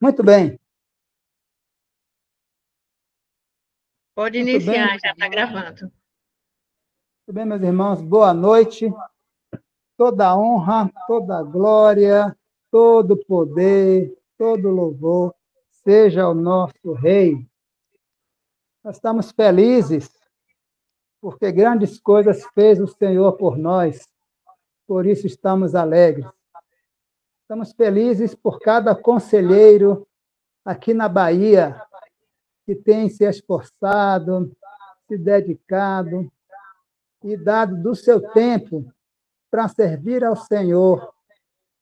Muito bem. Pode Muito bem, iniciar, já está gravando. muito bem, meus irmãos. Boa noite. Toda honra, toda glória, todo poder, todo louvor seja o nosso Rei. Nós estamos felizes porque grandes coisas fez o Senhor por nós. Por isso estamos alegres. Estamos felizes por cada conselheiro aqui na Bahia que tem se esforçado, se dedicado e dado do seu tempo para servir ao Senhor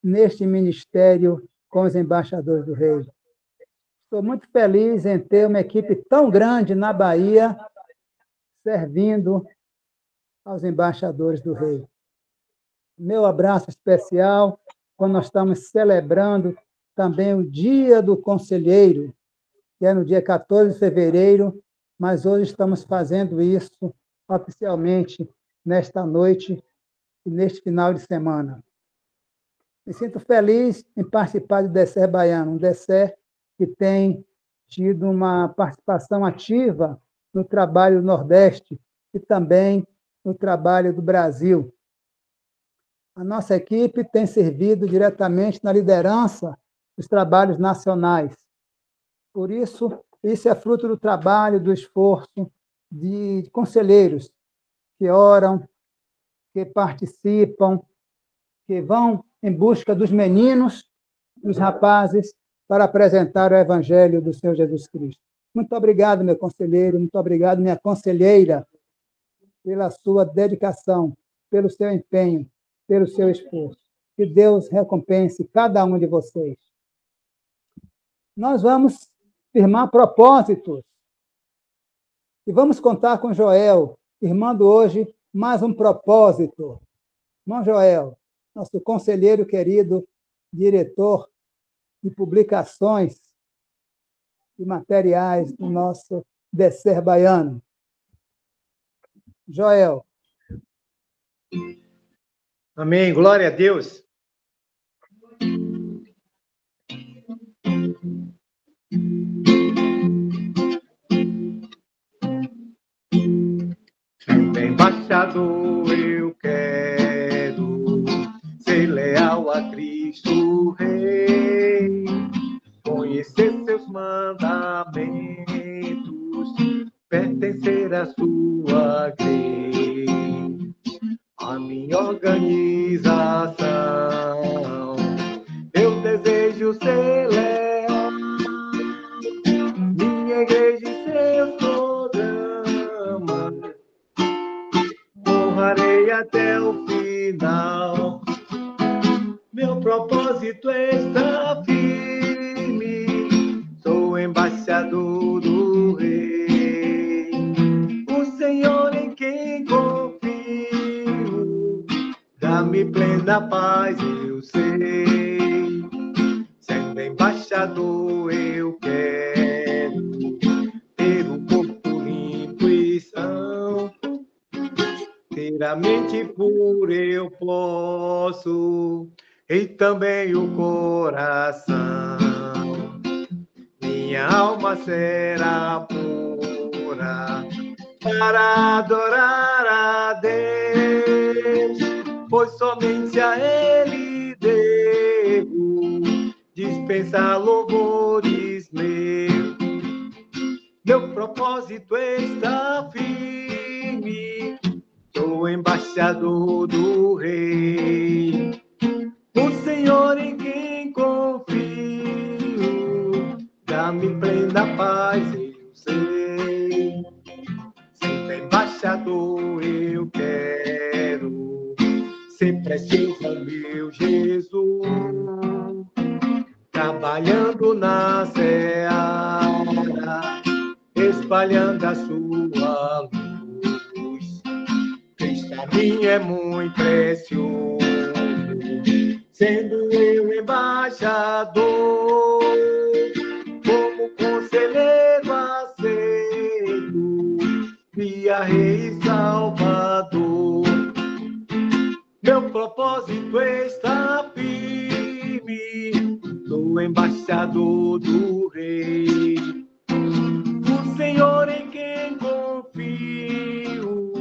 neste ministério com os embaixadores do Rei. Estou muito feliz em ter uma equipe tão grande na Bahia servindo aos embaixadores do Rei. Meu abraço especial quando nós estamos celebrando também o Dia do Conselheiro, que é no dia 14 de fevereiro, mas hoje estamos fazendo isso oficialmente nesta noite e neste final de semana. Me sinto feliz em participar do DCE Baiano, um DCE que tem tido uma participação ativa no trabalho do Nordeste e também no trabalho do Brasil. A nossa equipe tem servido diretamente na liderança dos trabalhos nacionais. Por isso, isso é fruto do trabalho, do esforço de conselheiros que oram, que participam, que vão em busca dos meninos, dos rapazes, para apresentar o Evangelho do Senhor Jesus Cristo. Muito obrigado, meu conselheiro, muito obrigado, minha conselheira, pela sua dedicação, pelo seu empenho, pelo seu esforço. Que Deus recompense cada um de vocês. Nós vamos firmar propósitos e vamos contar com Joel, firmando hoje mais um propósito. Irmão Joel, nosso conselheiro querido, diretor de publicações e materiais do nosso DCE Baiano. Joel. Amém, glória a Deus. Embaixador, eu quero ser leal a Cristo Rei, conhecer seus mandamentos, pertencer à sua grei. A minha organização, eu desejo ser leal, minha igreja e seus programas, honrarei até o final. Meu propósito está firme, sou embaixador do Rei, o Senhor em quem confio, dá-me plena paz, eu sei. Sendo embaixador, eu quero ter um corpo limpo e são, ter a mente pura eu posso, e também o coração. Minha alma será pura para adorar a Deus, pois somente a Ele devo dispensar louvores meus. Meu propósito está firme, sou embaixador do Rei, o Senhor em quem confio, dá-me plena paz, eu sei. Sendo embaixador, eu quero ser precioso ao meu Jesus, trabalhando na seara, espalhando a sua luz. Cristo a mim é muito precioso, sendo eu embaixador, como conselheiro aceito, via Rei e Salvador. Meu propósito está firme, sou o embaixador do rei. O Senhor em quem confio,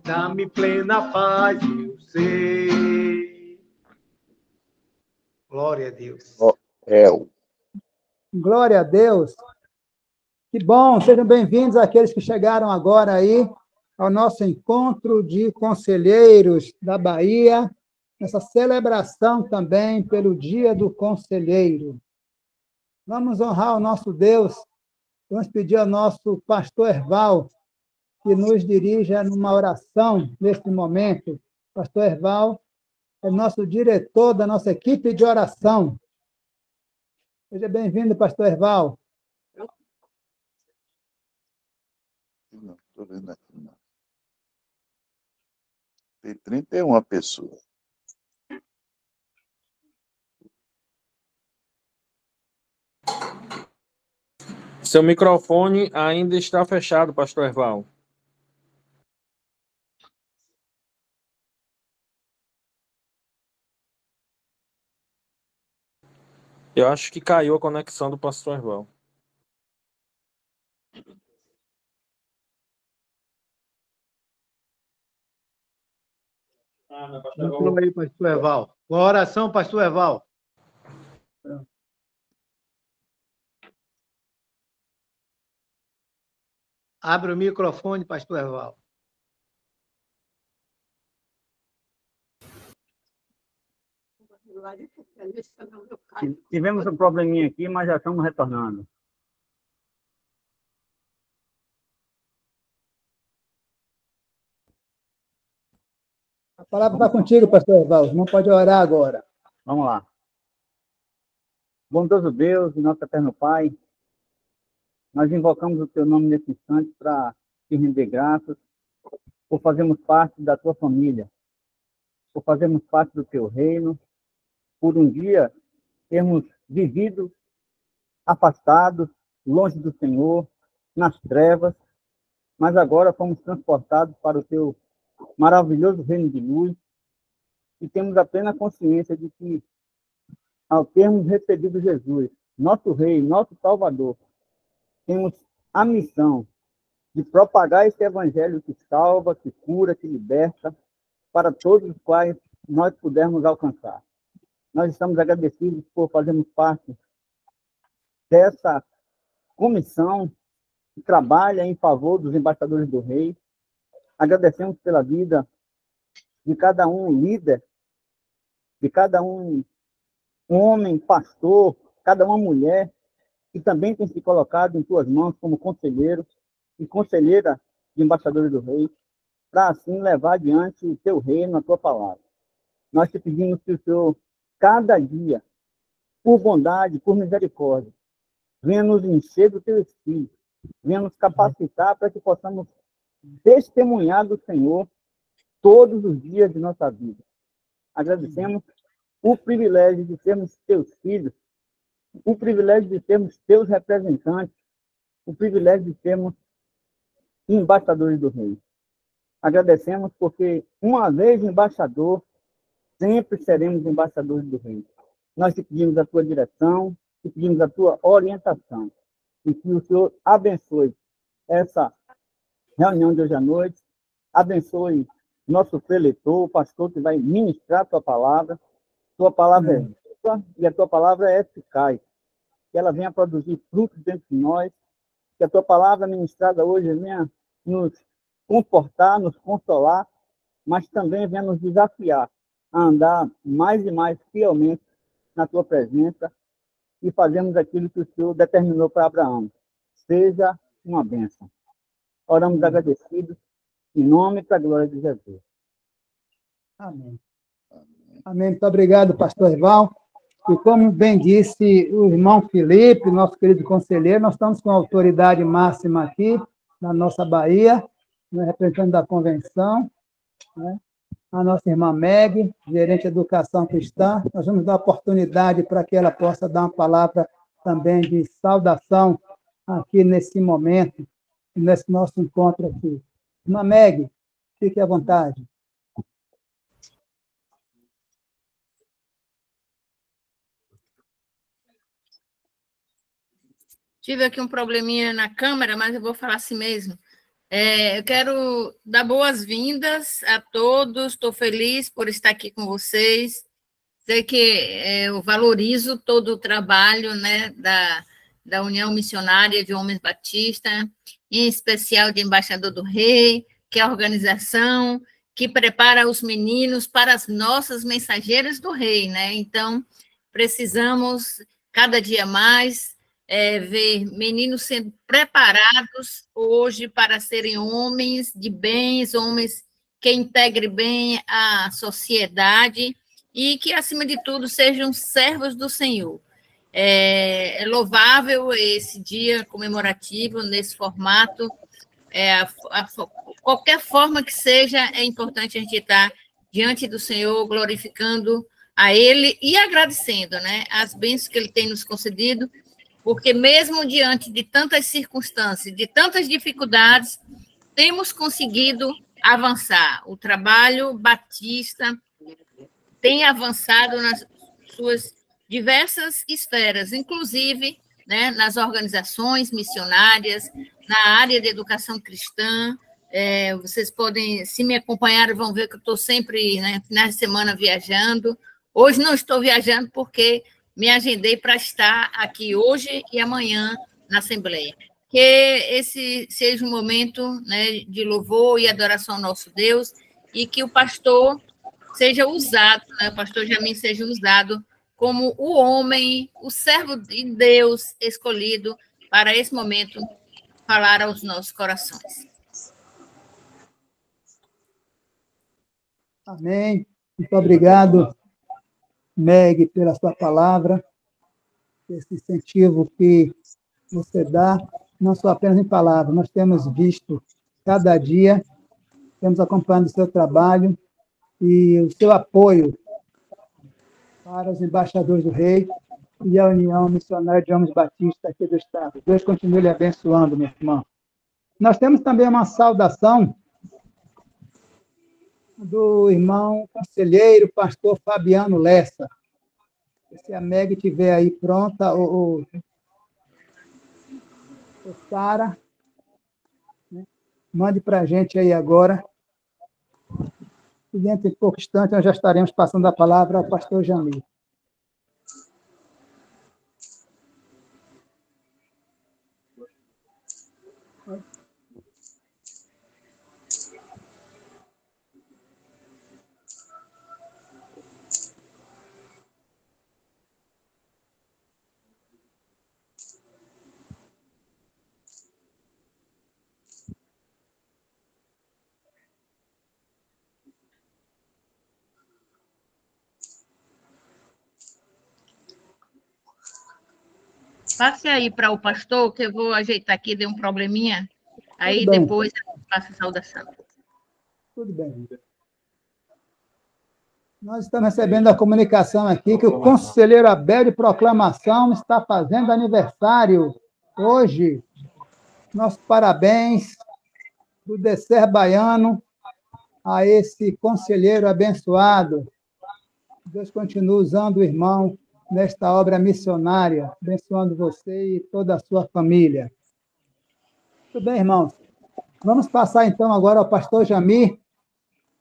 dá-me plena paz, eu sei. Glória a Deus. Glória a Deus. Que bom, sejam bem-vindos àqueles que chegaram agora aí ao nosso encontro de conselheiros da Bahia, nessa celebração também pelo Dia do Conselheiro. Vamos honrar o nosso Deus, vamos pedir ao nosso pastor Erval que nos dirija numa oração neste momento. Pastor Erval é nosso diretor da nossa equipe de oração. Seja bem-vindo, pastor Erval. Não, estou vendo aqui, não. Tem 31 pessoas. Seu microfone ainda está fechado, pastor Erval. Eu acho que caiu a conexão do pastor Erval. Entrou aí, pastor Eval. Com a oração, pastor Eval. Abre o microfone, pastor Eval. Tivemos um probleminha aqui, mas já estamos retornando. A palavra está contigo, pastor Erval. Não pode orar agora. Vamos lá. Bondoso Deus e nosso eterno Pai, nós invocamos o teu nome nesse instante para te render graças por fazermos parte da tua família, por fazermos parte do teu reino, por um dia termos vivido afastados, longe do Senhor, nas trevas, mas agora fomos transportados para o teu maravilhoso reino de luz e temos a plena consciência de que, ao termos recebido Jesus, nosso Rei, nosso Salvador, temos a missão de propagar esse evangelho que salva, que cura, que liberta, para todos os quais nós pudermos alcançar. Nós estamos agradecidos por fazermos parte dessa comissão que trabalha em favor dos embaixadores do Rei. Agradecemos pela vida de cada um líder, de cada um homem, pastor, cada uma mulher, que também tem se colocado em tuas mãos como conselheiro e conselheira de embaixadores do Rei, para assim levar adiante o teu reino, a tua palavra. Nós te pedimos que o Senhor, cada dia, por bondade, por misericórdia, venha nos encher do teu Espírito, venha nos capacitar para que possamos testemunhar do Senhor todos os dias de nossa vida. Agradecemos o privilégio de sermos teus filhos, o privilégio de sermos teus representantes, o privilégio de sermos embaixadores do Rei. Agradecemos porque, uma vez embaixador, sempre seremos embaixadores do Rei. Nós te pedimos a tua direção, te pedimos a tua orientação, e que o Senhor abençoe essa reunião de hoje à noite, abençoe nosso preletor, o pastor que vai ministrar a tua palavra é viva e a tua palavra é eficaz, que ela venha produzir frutos dentro de nós, que a tua palavra ministrada hoje venha nos confortar, nos consolar, mas também venha nos desafiar a andar mais e mais fielmente na tua presença e fazermos aquilo que o Senhor determinou para Abraão. Seja uma bênção. Oramos agradecidos, em nome e para a glória de Jesus. Amém. Amém. Muito obrigado, pastor Erval. E como bem disse o irmão Felipe, nosso querido conselheiro, nós estamos com a autoridade máxima aqui na nossa Bahia, né, representante da convenção, né, a nossa irmã Meg, gerente de educação cristã. Nós vamos dar oportunidade para que ela possa dar uma palavra também de saudação aqui nesse momento, nesse nosso encontro aqui. Irmã Meg, fique à vontade. Tive aqui um probleminha na câmera, mas eu vou falar assim mesmo. Eu quero dar boas-vindas a todos, estou feliz por estar aqui com vocês. Sei que eu valorizo todo o trabalho, né, da União Missionária de Homens Batista, em especial de Embaixador do Rei, que é a organização que prepara os meninos para as nossas mensageiras do Rei, né? Então, precisamos, cada dia mais, ver meninos sendo preparados hoje para serem homens de bens, homens que integrem bem a sociedade e que, acima de tudo, sejam servos do Senhor. É louvável esse dia comemorativo nesse formato. Qualquer forma que seja, é importante a gente estar diante do Senhor, glorificando a Ele e agradecendo, né, as bênçãos que Ele tem nos concedido, porque mesmo diante de tantas circunstâncias, de tantas dificuldades, temos conseguido avançar. O trabalho batista tem avançado nas suas diversas esferas, inclusive, né, nas organizações missionárias, na área de educação cristã. Vocês podem, se me acompanharem, vão ver que eu estou sempre, né, finais de semana viajando. Hoje não estou viajando porque me agendei para estar aqui hoje e amanhã na Assembleia. Que esse seja um momento, né, de louvor e adoração ao nosso Deus e que o pastor seja usado, né, o pastor Jamin seja usado como o homem, o servo de Deus escolhido para esse momento falar aos nossos corações. Amém. Muito obrigado, Meg, pela sua palavra, esse incentivo que você dá, não só apenas em palavras, nós temos visto cada dia, temos acompanhado o seu trabalho e o seu apoio para os embaixadores do Rei e a União Missionária de Homens Batistas aqui do Estado. Deus continue lhe abençoando, meu irmão. Nós temos também uma saudação do irmão conselheiro, pastor Fabiano Lessa. Se a Meg estiver aí pronta, ou Sara, né? Mande para a gente aí agora. E dentro de pouco instante, nós já estaremos passando a palavra ao pastor Jamil. Passe aí para o pastor, que eu vou ajeitar aqui, deu um probleminha. Aí Tudo bem. depois eu faço a saudação. Tudo bem. Nós estamos recebendo a comunicação aqui que o conselheiro Abel de Proclamação está fazendo aniversário hoje. Nossos parabéns do Descer Baiano a esse conselheiro abençoado. Deus continue usando o irmão nesta obra missionária, abençoando você e toda a sua família. Tudo bem, irmãos? Vamos passar, então, agora ao pastor Jamir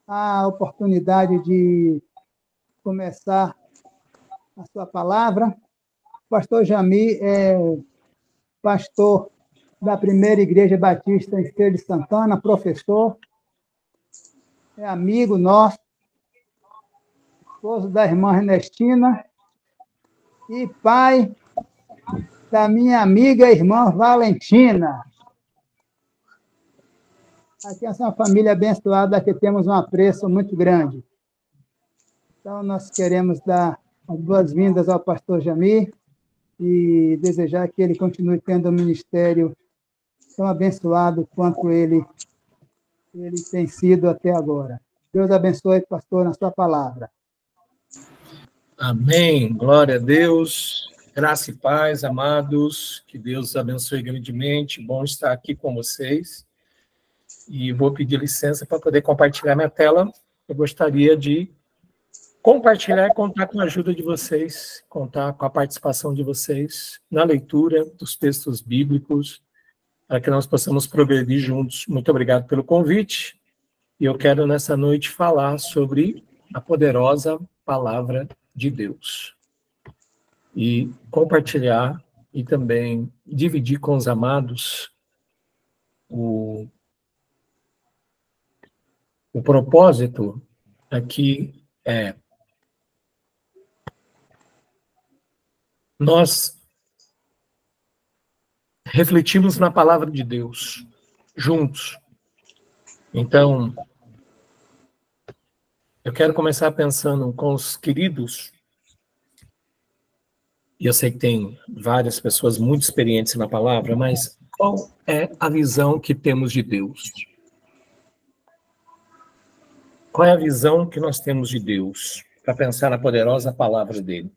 a oportunidade de começar a sua palavra. O pastor Jamir é pastor da Primeira Igreja Batista em Feira de Santana, professor, é amigo nosso, esposo da irmã Ernestina, e pai da minha amiga irmã Valentina. Aqui é uma família abençoada, que temos um apreço muito grande. Então, nós queremos dar as boas-vindas ao pastor Jamir e desejar que ele continue tendo um ministério tão abençoado quanto ele tem sido até agora. Deus abençoe, pastor, na sua palavra. Amém. Glória a Deus. Graça e paz, amados. Que Deus os abençoe grandemente. Bom estar aqui com vocês. E vou pedir licença para poder compartilhar minha tela. Eu gostaria de compartilhar e contar com a ajuda de vocês, contar com a participação de vocês na leitura dos textos bíblicos, para que nós possamos progredir juntos. Muito obrigado pelo convite. E eu quero, nessa noite, falar sobre a poderosa palavra de Deus. E compartilhar e também dividir com os amados o propósito aqui é nós refletimos na palavra de Deus juntos. Então, eu quero começar pensando com os queridos, e eu sei que tem várias pessoas muito experientes na palavra, mas qual é a visão que temos de Deus? Qual é a visão que nós temos de Deus para pensar na poderosa palavra dele?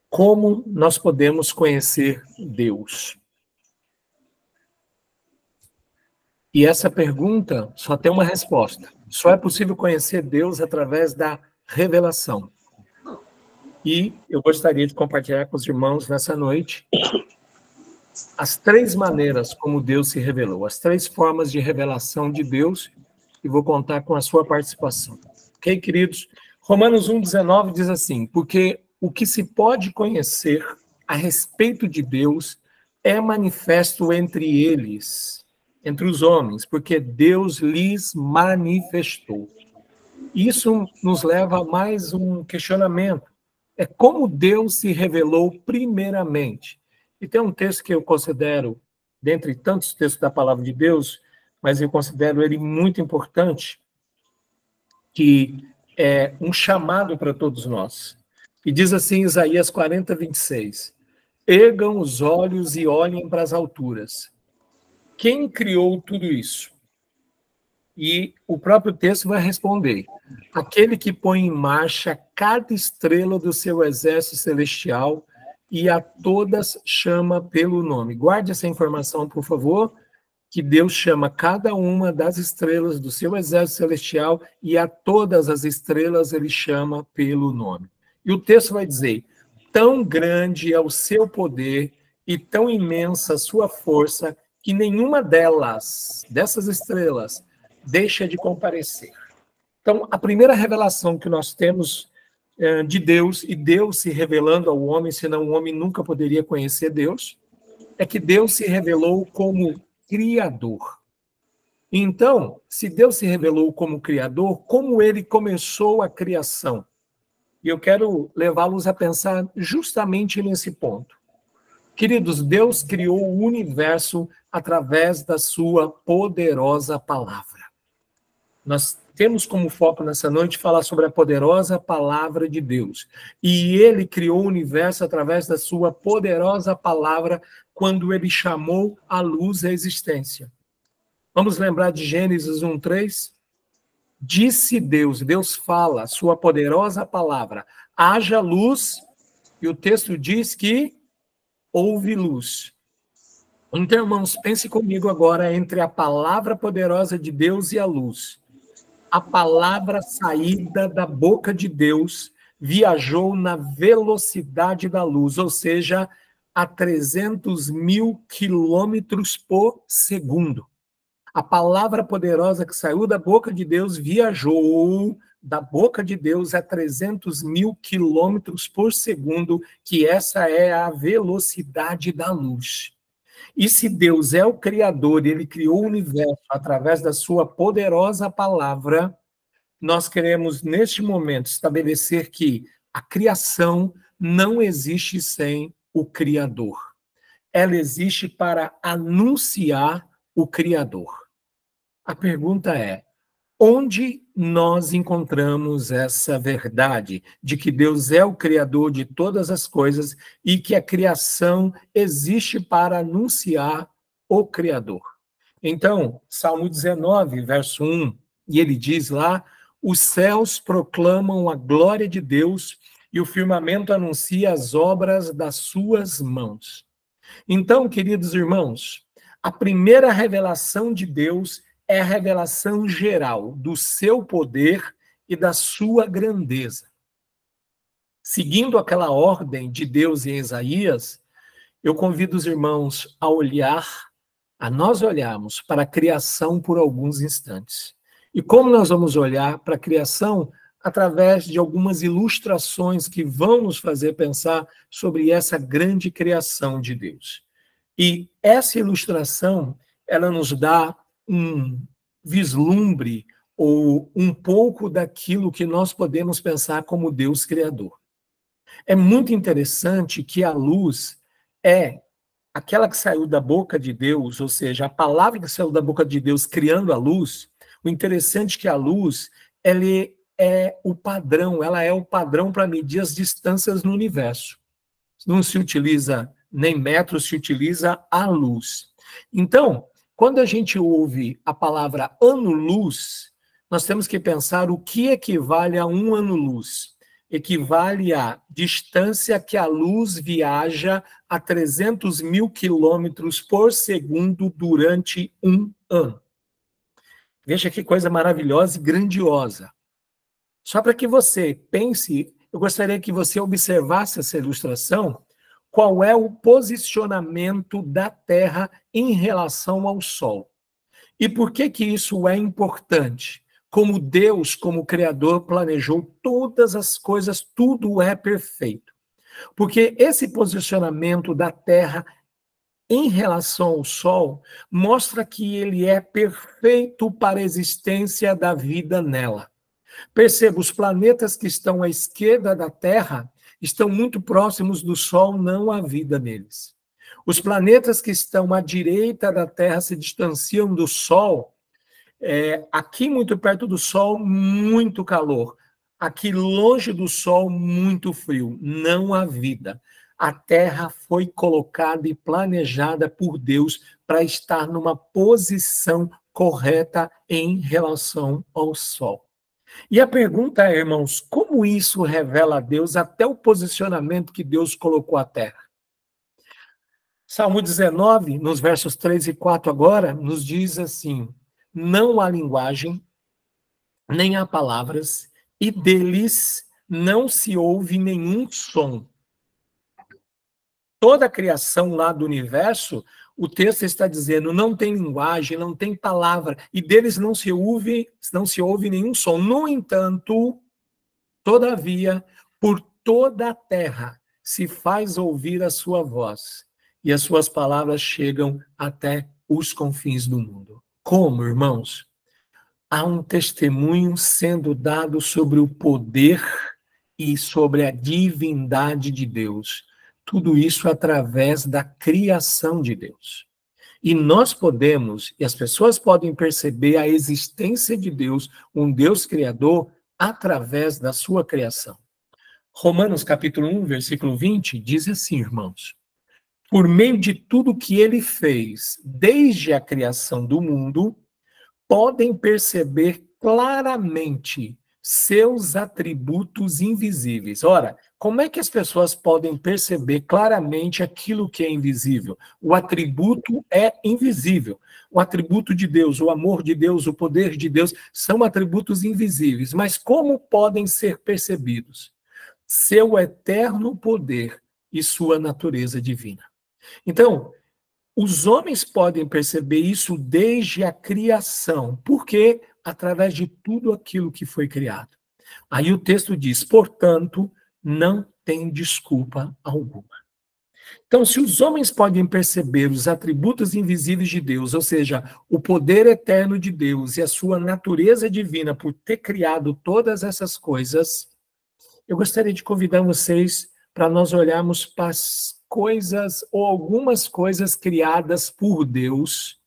Como nós podemos conhecer Deus? E essa pergunta só tem uma resposta. Só é possível conhecer Deus através da revelação. E eu gostaria de compartilhar com os irmãos nessa noite as 3 maneiras como Deus se revelou, as 3 formas de revelação de Deus, e vou contar com a sua participação. Ok, queridos? Romanos 1,19 diz assim: porque o que se pode conhecer a respeito de Deus é manifesto entre eles, entre os homens, porque Deus lhes manifestou. Isso nos leva a mais um questionamento. É como Deus se revelou primeiramente. E tem um texto que eu considero, dentre tantos textos da palavra de Deus, mas eu considero ele muito importante, que é um chamado para todos nós. E diz assim, Isaías 40, 26, ergam os olhos e olhem para as alturas. Quem criou tudo isso? E o próprio texto vai responder, aquele que põe em marcha cada estrela do seu exército celestial e a todas chama pelo nome. Guarde essa informação, por favor, que Deus chama cada uma das estrelas do seu exército celestial e a todas as estrelas ele chama pelo nome. E o texto vai dizer, tão grande é o seu poder e tão imensa a sua força que nenhuma dessas estrelas, deixa de comparecer. Então, a primeira revelação que nós temos de Deus, e Deus se revelando ao homem, senão o homem nunca poderia conhecer Deus, é que Deus se revelou como Criador. Então, se Deus se revelou como Criador, como ele começou a criação? E eu quero levá-los a pensar justamente nesse ponto. Queridos, Deus criou o universo através da sua poderosa palavra. Nós temos como foco nessa noite falar sobre a poderosa palavra de Deus. E ele criou o universo através da sua poderosa palavra quando ele chamou a luz à existência. Vamos lembrar de Gênesis 1:3? Disse Deus, Deus fala, sua poderosa palavra, haja luz, e o texto diz que houve luz. Então, irmãos, pense comigo agora entre a palavra poderosa de Deus e a luz. A palavra saída da boca de Deus viajou na velocidade da luz, ou seja, a 300.000 quilômetros por segundo. A palavra poderosa que saiu da boca de Deus viajou da boca de Deus a 300.000 quilômetros por segundo, que essa é a velocidade da luz. E se Deus é o Criador, ele criou o universo através da sua poderosa palavra, nós queremos, neste momento, estabelecer que a criação não existe sem o Criador. Ela existe para anunciar o Criador. A pergunta é, onde nós encontramos essa verdade de que Deus é o Criador de todas as coisas e que a criação existe para anunciar o Criador? Então, Salmo 19, verso 1, e ele diz lá, os céus proclamam a glória de Deus e o firmamento anuncia as obras das suas mãos. Então, queridos irmãos, a primeira revelação de Deus é a revelação geral do seu poder e da sua grandeza. Seguindo aquela ordem de Deus em Isaías, eu convido os irmãos a nós olharmos para a criação por alguns instantes. E como nós vamos olhar para a criação? Através de algumas ilustrações que vão nos fazer pensar sobre essa grande criação de Deus. E essa ilustração, ela nos dá um vislumbre ou um pouco daquilo que nós podemos pensar como Deus criador. É muito interessante que a luz é aquela que saiu da boca de Deus, ou seja, a palavra que saiu da boca de Deus criando a luz. O interessante é que a luz, ela é o padrão, ela é o padrão para medir as distâncias no universo. Não se utiliza nem metros, se utiliza a luz. Então, quando a gente ouve a palavra ano-luz, nós temos que pensar o que equivale a um ano-luz. Equivale à distância que a luz viaja a 300 mil quilômetros por segundo durante um ano. Veja que coisa maravilhosa e grandiosa. Só para que você pense, eu gostaria que você observasse essa ilustração, qual é o posicionamento da Terra em relação ao Sol. E por que isso é importante? Como Deus, como Criador, planejou todas as coisas, tudo é perfeito. Porque esse posicionamento da Terra em relação ao Sol mostra que ele é perfeito para a existência da vida nela. Perceba, os planetas que estão à esquerda da Terra estão muito próximos do Sol, não há vida neles. Os planetas que estão à direita da Terra se distanciam do Sol. Aqui muito perto do Sol, muito calor. Aqui longe do Sol, muito frio. Não há vida. A Terra foi colocada e planejada por Deus para estar numa posição correta em relação ao Sol. E a pergunta é, irmãos, como isso revela a Deus até o posicionamento que Deus colocou a Terra? Salmo 19, nos versos 3 e 4 agora, nos diz assim: não há linguagem, nem há palavras, e deles não se ouve nenhum som. Toda a criação lá do universo, o texto está dizendo, não tem linguagem, não tem palavra, e deles não se ouve nenhum som. No entanto, todavia, por toda a terra se faz ouvir a sua voz, e as suas palavras chegam até os confins do mundo. Como, irmãos? Há um testemunho sendo dado sobre o poder e sobre a divindade de Deus. Tudo isso através da criação de Deus. E nós podemos, e as pessoas podem perceber a existência de Deus, um Deus criador, através da sua criação. Romanos capítulo 1, versículo 20, diz assim, irmãos: por meio de tudo que ele fez, desde a criação do mundo, podem perceber claramente seus atributos invisíveis. Ora, como é que as pessoas podem perceber claramente aquilo que é invisível? O atributo é invisível. O atributo de Deus, o amor de Deus, o poder de Deus, são atributos invisíveis. Mas como podem ser percebidos? Seu eterno poder e sua natureza divina. Então, os homens podem perceber isso desde a criação. Por quê? Através de tudo aquilo que foi criado. Aí o texto diz, portanto, não tem desculpa alguma. Então, se os homens podem perceber os atributos invisíveis de Deus, ou seja, o poder eterno de Deus e a sua natureza divina por ter criado todas essas coisas, eu gostaria de convidar vocês para nós olharmos para as coisas ou algumas coisas criadas por Deus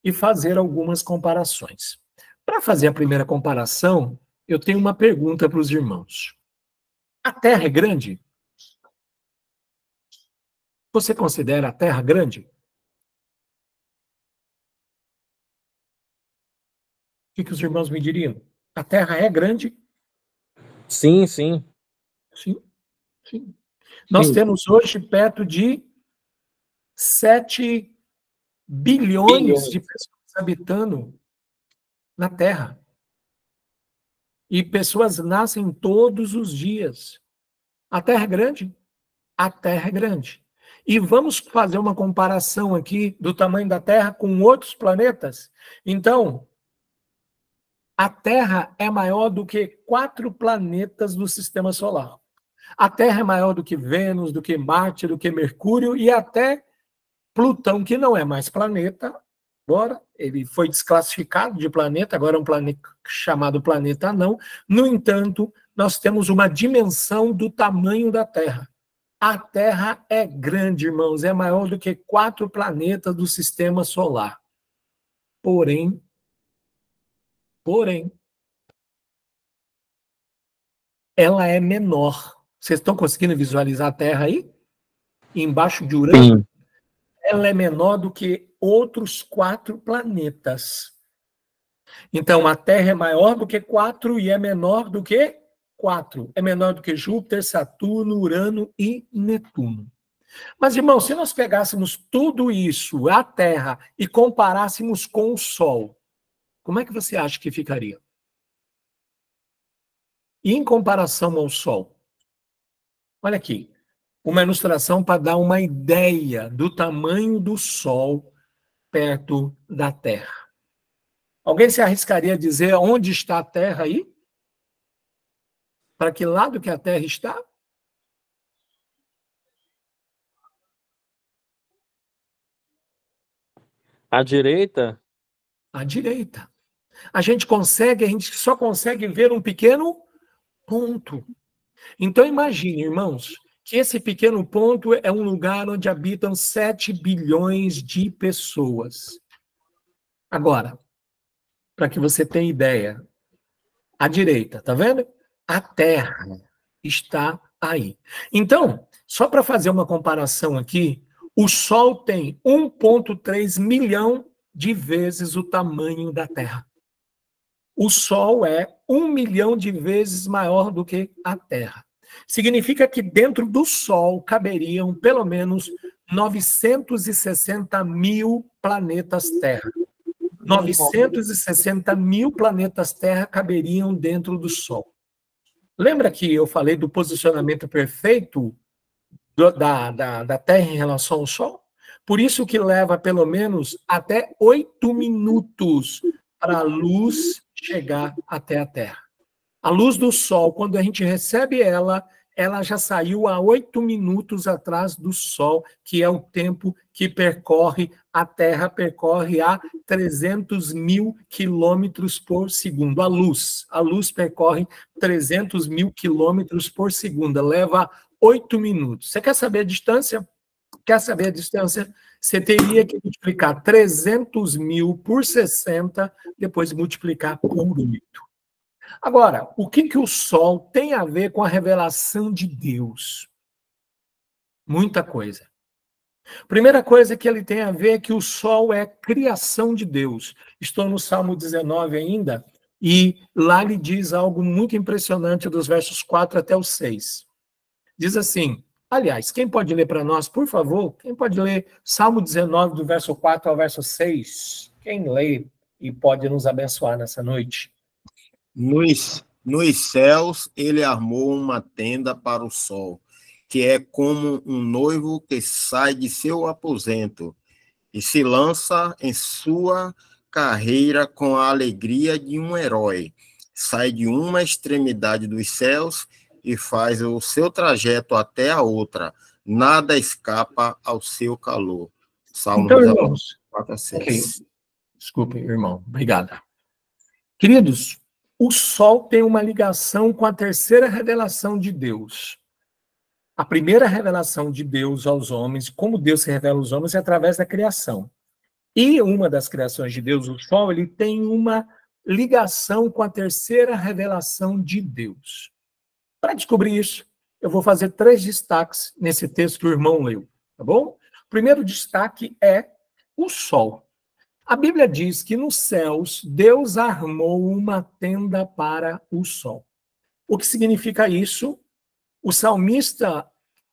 e fazer algumas comparações. Para fazer a primeira comparação, eu tenho uma pergunta para os irmãos. A Terra é grande? Você considera a Terra grande? O que os irmãos me diriam? A Terra é grande? Sim, sim. Sim, sim. Nós temos hoje perto de 7 bilhões de pessoas habitando na Terra. E pessoas nascem todos os dias. A Terra é grande? A Terra é grande. E vamos fazer uma comparação aqui do tamanho da Terra com outros planetas. Então, a Terra é maior do que 4 planetas do Sistema Solar. A Terra é maior do que Vênus, do que Marte, do que Mercúrio e até Plutão, que não é mais planeta. Agora, ele foi desclassificado de planeta, agora é um planeta chamado planeta anão. No entanto, nós temos uma dimensão do tamanho da Terra. A Terra é grande, irmãos, é maior do que 4 planetas do Sistema Solar. Porém, ela é menor. Vocês estão conseguindo visualizar a Terra aí? Embaixo de Urano? Sim. Ela é menor do que outros 4 planetas. Então, a Terra é maior do que 4 e é menor do que 4. É menor do que Júpiter, Saturno, Urano e Netuno. Mas, irmão, se nós pegássemos tudo isso, a Terra, e comparássemos com o Sol, como é que você acha que ficaria? E em comparação ao Sol? Olha aqui, uma ilustração para dar uma ideia do tamanho do Sol perto da Terra. Alguém se arriscaria a dizer onde está a Terra aí? Para que lado que a Terra está? À direita? À direita. A gente só consegue ver um pequeno ponto. Então imagine, irmãos, que esse pequeno ponto é um lugar onde habitam 7 bilhões de pessoas. Agora, para que você tenha ideia, à direita, tá vendo? A Terra está aí. Então, só para fazer uma comparação aqui, o Sol tem 1,3 milhão de vezes o tamanho da Terra. O Sol é 1 milhão de vezes maior do que a Terra. Significa que dentro do Sol caberiam pelo menos 960 mil planetas Terra. 960 mil planetas Terra caberiam dentro do Sol. Lembra que eu falei do posicionamento perfeito da Terra em relação ao Sol? Por isso que leva pelo menos até 8 minutos para a luz chegar até a Terra. A luz do Sol, quando a gente recebe ela já saiu há 8 minutos atrás do Sol, que é o tempo que percorre, a Terra percorre a 300 mil quilômetros por segundo. A luz percorre 300 mil quilômetros por segundo, leva 8 minutos. Você quer saber a distância? Quer saber a distância? Você teria que multiplicar 300 mil por 60, depois multiplicar por 8. Agora, o que o Sol tem a ver com a revelação de Deus? Muita coisa. Primeira coisa que ele tem a ver é que o Sol é criação de Deus. Estou no Salmo 19 ainda, e lá ele diz algo muito impressionante dos versos 4 até o 6. Diz assim, aliás, quem pode ler para nós, por favor? Quem pode ler Salmo 19, do verso 4 ao verso 6? Quem lê e pode nos abençoar nessa noite? Nos céus ele armou uma tenda para o sol, que é como um noivo que sai de seu aposento e se lança em sua carreira com a alegria de um herói. Sai de uma extremidade dos céus e faz o seu trajeto até a outra. Nada escapa ao seu calor. Salmo então, irmãos, 4 a 6. Okay. Desculpe, irmão. Obrigado. Queridos, o Sol tem uma ligação com a terceira revelação de Deus. A primeira revelação de Deus aos homens, como Deus se revela aos homens, é através da criação. E uma das criações de Deus, o Sol, ele tem uma ligação com a terceira revelação de Deus. Para descobrir isso, eu vou fazer 3 destaques nesse texto que o irmão leu, tá bom? O primeiro destaque é o Sol. A Bíblia diz que nos céus Deus armou uma tenda para o sol. O que significa isso? O salmista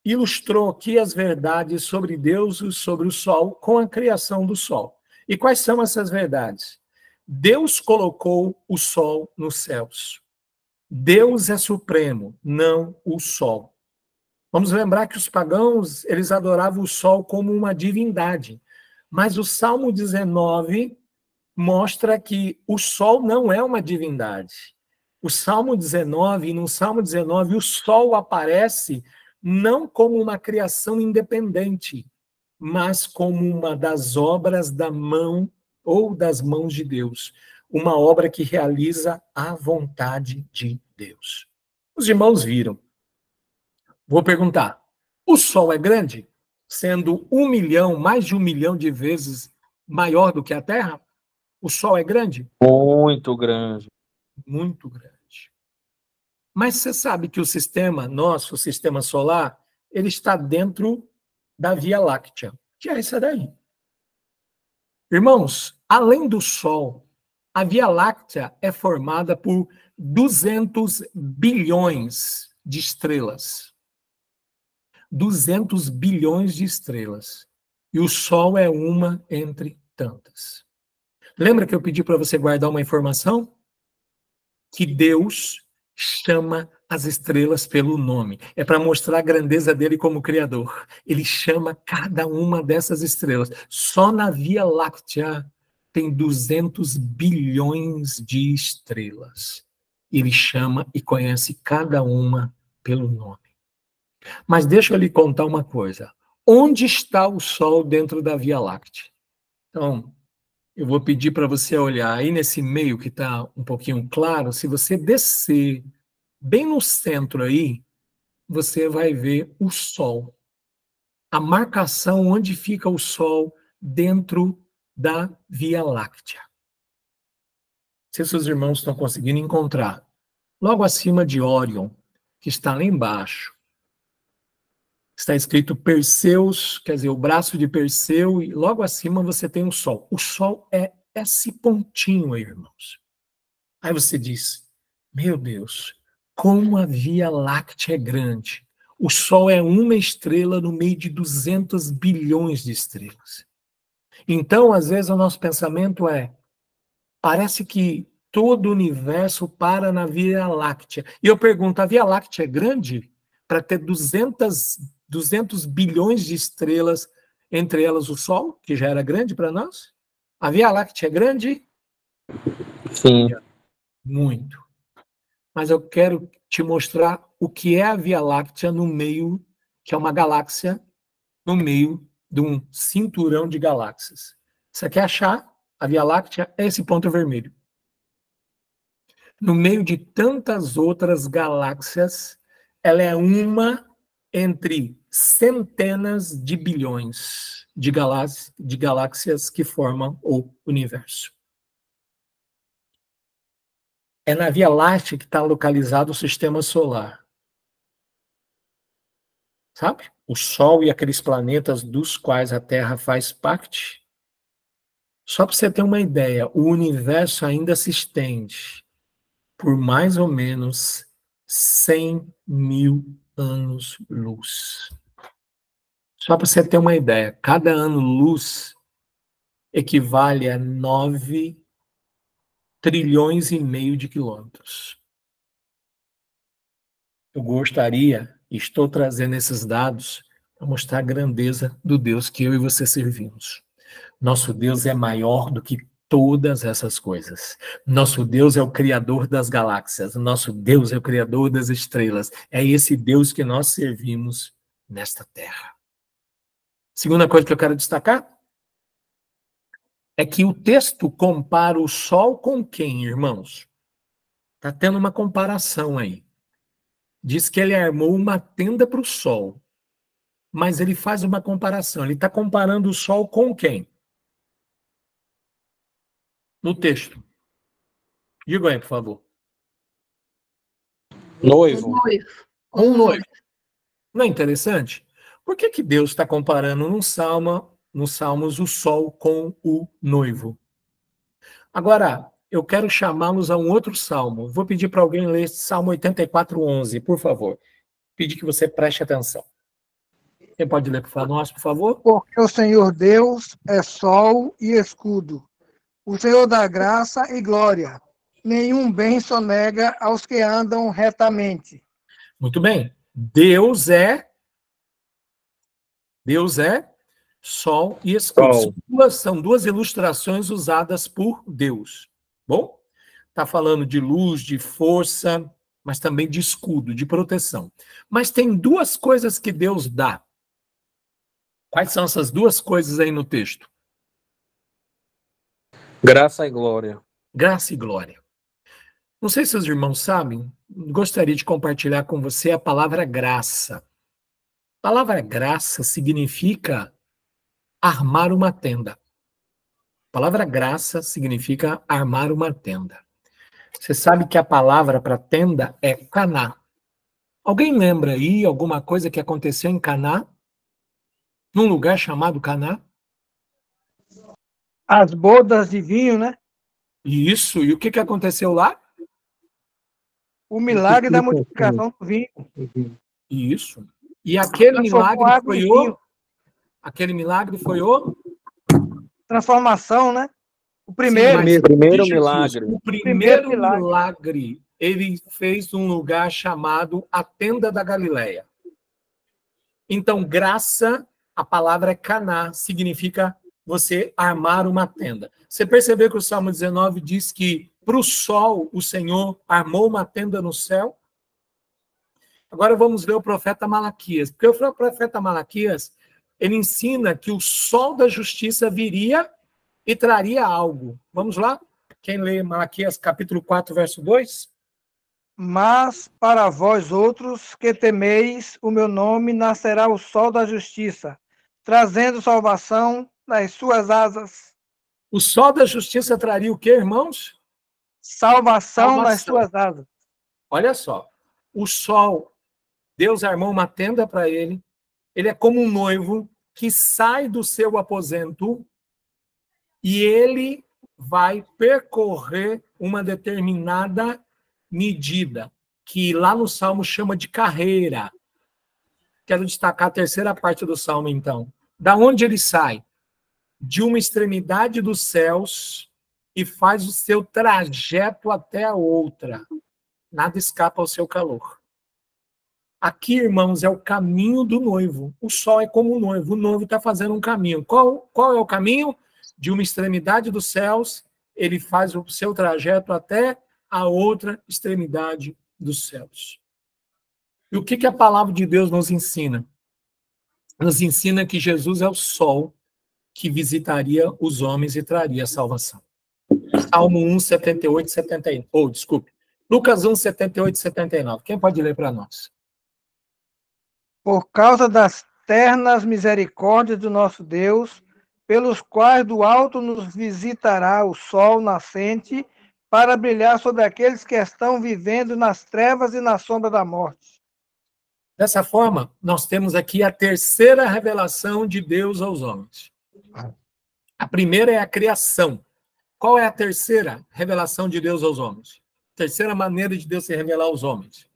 ilustrou aqui as verdades sobre Deus e sobre o sol com a criação do sol. E quais são essas verdades? Deus colocou o sol nos céus. Deus é supremo, não o sol. Vamos lembrar que os pagãos, eles adoravam o sol como uma divindade. Mas o Salmo 19 mostra que o sol não é uma divindade. O Salmo 19, e no Salmo 19, o sol aparece não como uma criação independente, mas como uma das obras da mão ou das mãos de Deus. Uma obra que realiza a vontade de Deus. Os irmãos viram. Vou perguntar, o sol é grande? Sendo 1 milhão, mais de 1 milhão de vezes maior do que a Terra? O sol é grande? Muito grande. Muito grande. Mas você sabe que o sistema nosso, o sistema solar, ele está dentro da Via Láctea, que é essa daí. Irmãos, além do Sol, a Via Láctea é formada por 200 bilhões de estrelas. 200 bilhões de estrelas. E o Sol é uma entre tantas. Lembra que eu pedi para você guardar uma informação? Que Deus chama as estrelas pelo nome. É para mostrar a grandeza dele como Criador. Ele chama cada uma dessas estrelas. Só na Via Láctea tem 200 bilhões de estrelas. Ele chama e conhece cada uma pelo nome. Mas deixa eu lhe contar uma coisa. Onde está o Sol dentro da Via Láctea? Então, eu vou pedir para você olhar aí nesse meio que está um pouquinho claro. Se você descer bem no centro aí, você vai ver o Sol. A marcação onde fica o Sol dentro da Via Láctea. Não sei se os irmãos estão conseguindo encontrar. Logo acima de Órion, que está lá embaixo, está escrito Perseus, quer dizer, o braço de Perseu, e logo acima você tem o Sol. O Sol é esse pontinho aí, irmãos. Aí você diz, meu Deus, como a Via Láctea é grande. O Sol é uma estrela no meio de 200 bilhões de estrelas. Então, às vezes, o nosso pensamento é, parece que todo o universo para na Via Láctea. E eu pergunto, a Via Láctea é grande para ter 200 bilhões de estrelas, entre elas o Sol, que já era grande para nós? A Via Láctea é grande? Sim. Muito. Mas eu quero te mostrar o que é a Via Láctea no meio, que é uma galáxia, no meio de um cinturão de galáxias. Você quer achar? A Via Láctea é esse ponto vermelho. No meio de tantas outras galáxias, ela é uma entre centenas de bilhões de galáxias que formam o universo. É na Via Láctea que está localizado o sistema solar. Sabe? O Sol e aqueles planetas dos quais a Terra faz parte. Só para você ter uma ideia, o universo ainda se estende por mais ou menos 100 mil anos-luz. Só para você ter uma ideia, cada ano-luz equivale a 9 trilhões e meio de quilômetros. Eu gostaria, e estou trazendo esses dados, para mostrar a grandeza do Deus que eu e você servimos. Nosso Deus é maior do que todas essas coisas. Nosso Deus é o Criador das galáxias. Nosso Deus é o Criador das estrelas. É esse Deus que nós servimos nesta terra. Segunda coisa que eu quero destacar é que o texto compara o Sol com quem, irmãos? Está tendo uma comparação aí. Diz que ele armou uma tenda para o Sol. Mas ele faz uma comparação. Ele está comparando o Sol com quem? No texto. Diga aí, por favor. Noivo. Com um noivo. Não é interessante? Por que Deus está comparando nos Salmos o Sol com o noivo? Agora, eu quero chamá-los a um outro salmo. Vou pedir para alguém ler Salmo 84:11, por favor. Pedir que você preste atenção. Quem pode ler para nós, por favor? Porque o Senhor Deus é sol e escudo. o Senhor dá graça e glória. Nenhum bem sonega aos que andam retamente. Muito bem. Deus é sol e escudo. Sol. São duas ilustrações usadas por Deus. Bom, está falando de luz, de força, mas também de escudo, de proteção. Mas tem duas coisas que Deus dá. Quais são essas duas coisas aí no texto? Graça e glória. Graça e glória. Não sei se os irmãos sabem, gostaria de compartilhar com você a palavra graça. A palavra graça significa armar uma tenda. A palavra graça significa armar uma tenda. Você sabe que a palavra para tenda é Caná. Alguém lembra aí alguma coisa que aconteceu em Caná? Num lugar chamado Caná? As bodas de vinho, né? Isso. E o que aconteceu lá? O milagre da multiplicação do vinho. Isso. E aquele milagre foi aquele milagre foi o transformação, né? O primeiro. Sim, primeiro milagre. O primeiro milagre, ele fez um lugar chamado a Tenda da Galileia. Então, graça, a palavra é Caná, significa você armar uma tenda. Você percebeu que o Salmo 19 diz que para o sol o Senhor armou uma tenda no céu? Agora vamos ver o profeta Malaquias. Porque o profeta Malaquias, ele ensina que o sol da justiça viria e traria algo. Vamos lá? Quem lê Malaquias capítulo 4, verso 2? Mas para vós outros que temeis o meu nome, nascerá o sol da justiça, trazendo salvação nas suas asas. O sol da justiça traria o quê, irmãos? Salvação nas suas asas. Olha só, o sol, Deus armou uma tenda para ele, ele é como um noivo que sai do seu aposento e ele vai percorrer uma determinada medida, que lá no Salmo chama de carreira. Quero destacar a terceira parte do Salmo, então. Da onde ele sai? De uma extremidade dos céus e faz o seu trajeto até a outra. Nada escapa ao seu calor. Aqui, irmãos, é o caminho do noivo. O sol é como o noivo está fazendo um caminho. Qual é o caminho? De uma extremidade dos céus, ele faz o seu trajeto até a outra extremidade dos céus. E o que a palavra de Deus nos ensina? Nos ensina que Jesus é o sol que visitaria os homens e traria a salvação. Salmo 1, 78, 79. Desculpe. Lucas 1, 78 e 79. Quem pode ler para nós? Por causa das ternas misericórdias do nosso Deus, pelos quais do alto nos visitará o sol nascente, para brilhar sobre aqueles que estão vivendo nas trevas e na sombra da morte. Dessa forma, nós temos aqui a terceira revelação de Deus aos homens. A primeira é a criação. Qual é a terceira revelação de Deus aos homens? Terceira maneira de Deus se revelar aos homens.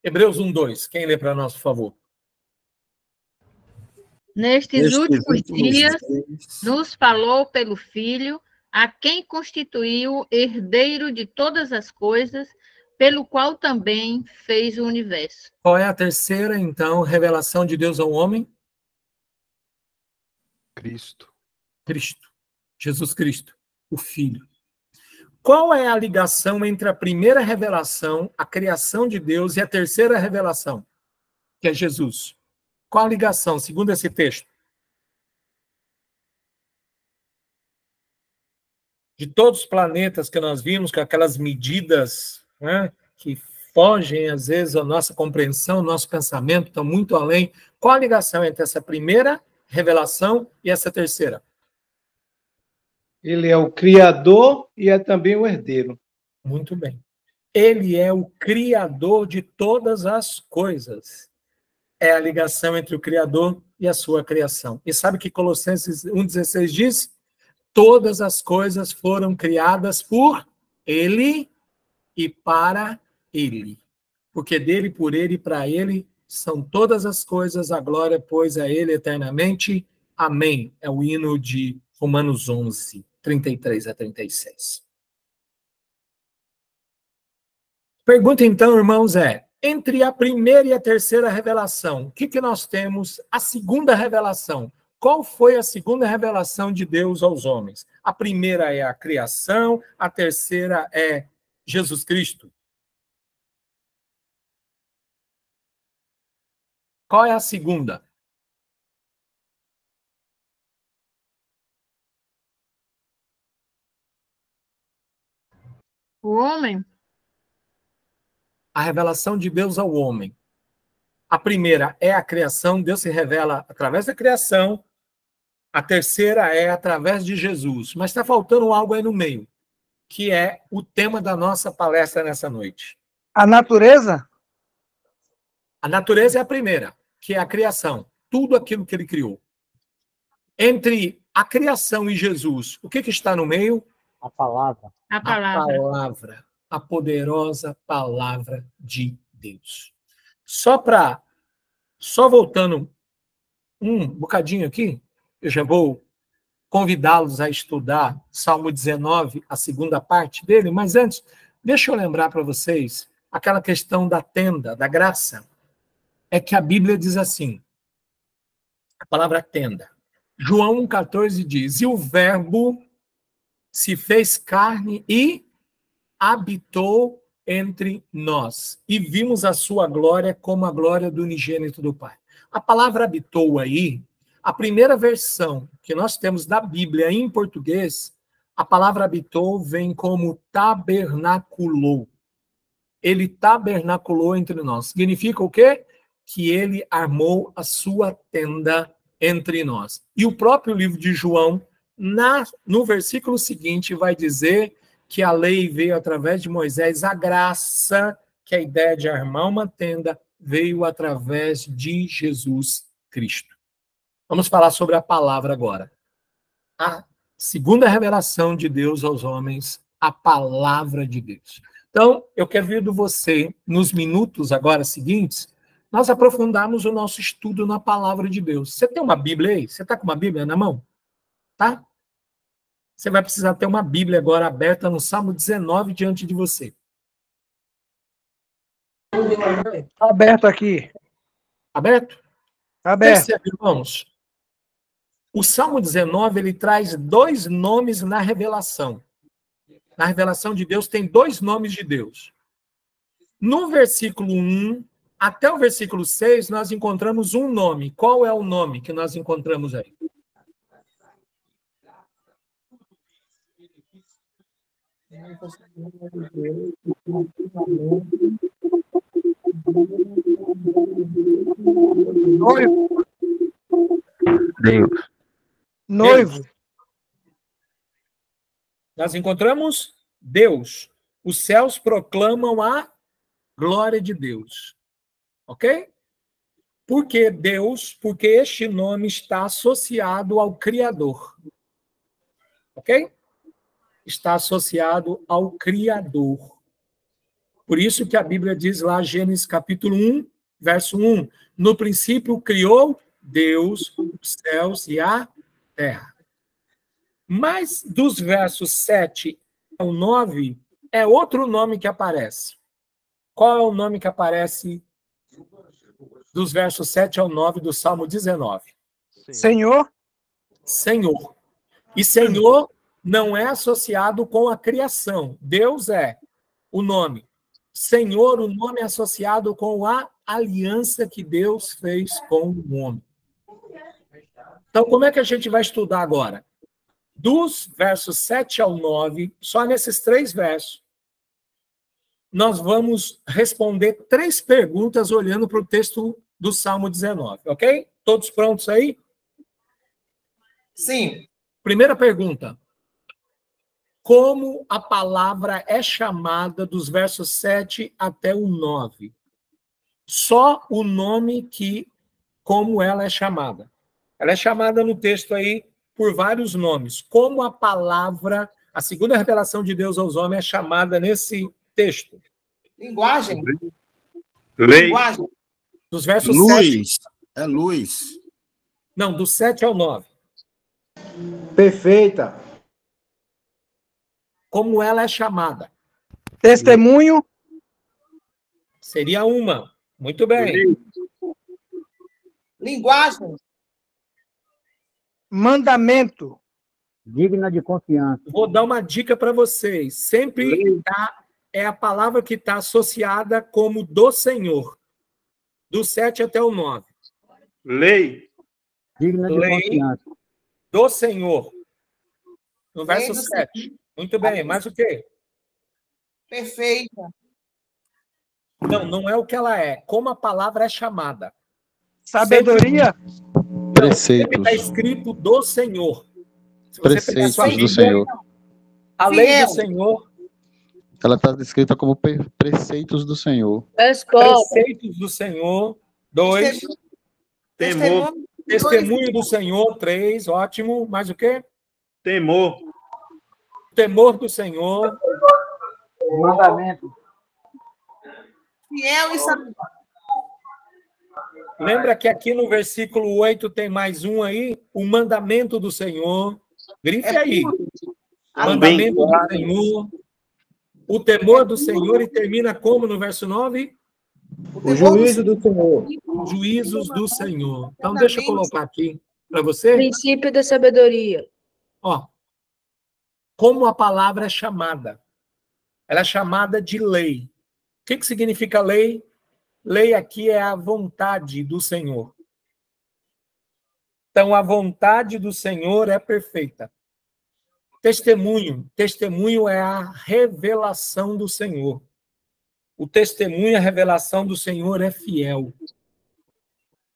Hebreus 1, 2. Quem lê para nós, por favor? Nestes últimos dias, nos falou pelo Filho, a quem constituiu herdeiro de todas as coisas, pelo qual também fez o universo. Qual é a terceira, então, revelação de Deus ao homem? Cristo. Cristo. Jesus Cristo, o Filho. Qual é a ligação entre a primeira revelação, a criação de Deus, e a terceira revelação, que é Jesus? Qual a ligação, segundo esse texto? De todos os planetas que nós vimos, com aquelas medidas, né, que fogem, às vezes, à nossa compreensão, ao nosso pensamento, estão muito além. Qual a ligação entre essa primeira revelação e essa terceira? Ele é o Criador e é também o herdeiro. Muito bem. Ele é o Criador de todas as coisas. É a ligação entre o Criador e a sua criação. E sabe que Colossenses 1,16 diz? Todas as coisas foram criadas por Ele e para Ele. porque dele, por ele e para ele são todas as coisas, a glória, pois, a ele eternamente. Amém. É o hino de Romanos 11, 33 a 36. Pergunta, então, irmãos, entre a primeira e a terceira revelação, o que nós temos? A segunda revelação. Qual foi a segunda revelação de Deus aos homens? A primeira é a criação, a terceira é Jesus Cristo. Qual é a segunda? O homem? A revelação de Deus ao homem. A primeira é a criação, Deus se revela através da criação. A terceira é através de Jesus. Mas está faltando algo aí no meio, que é o tema da nossa palestra nessa noite. A natureza? A natureza é a primeira, que é a criação. Tudo aquilo que ele criou. Entre a criação e Jesus, o que está no meio? A palavra. A palavra. A palavra. A poderosa palavra de Deus. Só voltando um bocadinho aqui, eu já vou convidá-los a estudar Salmo 19, a segunda parte dele, mas antes, deixa eu lembrar para vocês aquela questão da tenda, da graça. É que a Bíblia diz assim, a palavra tenda. João 1,14 diz, e o verbo se fez carne e habitou entre nós, e vimos a sua glória como a glória do unigênito do Pai. A palavra habitou aí, a primeira versão que nós temos da Bíblia em português, a palavra habitou vem como tabernaculou. Ele tabernaculou entre nós. Significa o quê? Que ele armou a sua tenda entre nós. E o próprio livro de João, no versículo seguinte, vai dizer que a lei veio através de Moisés, a graça, que é a ideia de armar uma tenda, veio através de Jesus Cristo. Vamos falar sobre a palavra agora. A segunda revelação de Deus aos homens, a palavra de Deus. Então, eu convido você, nos minutos agora seguintes, nós aprofundarmos o nosso estudo na palavra de Deus. Você tem uma Bíblia aí? Você está com uma Bíblia na mão? Tá? Você vai precisar ter uma Bíblia agora aberta no Salmo 19 diante de você. Aberto aqui. Aberto? Aberto. Percebe, irmãos? O Salmo 19, ele traz dois nomes na revelação. Na revelação de Deus tem dois nomes de Deus. No versículo 1 até o versículo 6, nós encontramos um nome. Qual é o nome que nós encontramos aí? Noivo. Deus. Noivo. Nós encontramos Deus. Os céus proclamam a glória de Deus. Ok? Por que Deus? Porque este nome está associado ao Criador. Ok? Está associado ao Criador. Por isso que a Bíblia diz lá, Gênesis capítulo 1, verso 1, no princípio criou Deus os céus e a terra. Mas dos versos 7 ao 9, é outro nome que aparece. Qual é o nome que aparece dos versos 7 ao 9 do Salmo 19? Senhor. Senhor. E Senhor não é associado com a criação. Deus é o nome. Senhor, o nome é associado com a aliança que Deus fez com o homem. Então, como é que a gente vai estudar agora? Dos versos 7 ao 9, só nesses 3 versos, nós vamos responder 3 perguntas olhando para o texto do Salmo 19, ok? Todos prontos aí? Sim. Primeira pergunta. Como a palavra é chamada dos versos 7 até o 9? Só o nome como ela é chamada. Ela é chamada no texto aí por vários nomes. Como a palavra, a segunda revelação de Deus aos homens é chamada nesse texto? Linguagem. Lei. Dos versos Luz. 7. É luz. Não, do 7 ao 9. Perfeita. Como ela é chamada? Testemunho, Seria uma. Muito bem. Linguagem. mandamento, Digna de confiança. Vou dar uma dica para vocês. Sempre é a palavra que está associada como do Senhor. Do 7 até o 9. Lei. Digna de Lei. confiança. Do Senhor. No verso Lei do 7. Muito bem. Mais o quê? Perfeita. Não, não é o que ela é. Como a palavra é chamada. sabedoria, Não, sempre está escrito do Senhor. Se você pegar Preceitos sua do Bíblia, Senhor. a lei Fiel. do Senhor, Ela está descrita como preceitos do Senhor. preceitos do Senhor, 2, Temor. testemunho do Senhor, 3, ótimo. Mais o quê? Temor. Temor do Senhor, Mandamento. Fiel e sabedoria. lembra que aqui no versículo 8 tem mais um aí? O mandamento do Senhor. Grife aí. Mandamento do Senhor. O temor do Senhor. E termina como no verso 9? O juízo do Senhor. Os juízos do Senhor. Então, deixa eu colocar aqui para você. Princípio da sabedoria. Ó, como a palavra é chamada. Ela é chamada de lei. O que significa lei? Lei aqui é a vontade do Senhor. Então, a vontade do Senhor é perfeita. Testemunho. Testemunho é a revelação do Senhor. O testemunho, a revelação do Senhor é fiel.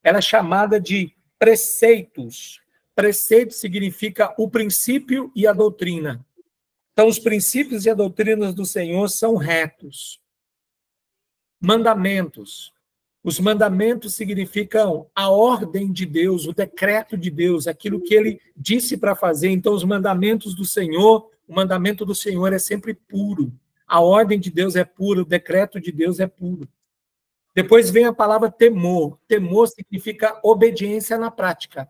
Ela é chamada de preceitos. Preceito significa o princípio e a doutrina. Então, os princípios e as doutrinas do Senhor são retos. Mandamentos. Os mandamentos significam a ordem de Deus, o decreto de Deus, aquilo que ele disse para fazer. Então, os mandamentos do Senhor, o mandamento do Senhor é sempre puro. A ordem de Deus é pura, o decreto de Deus é puro. Depois vem a palavra temor. Temor significa obediência na prática.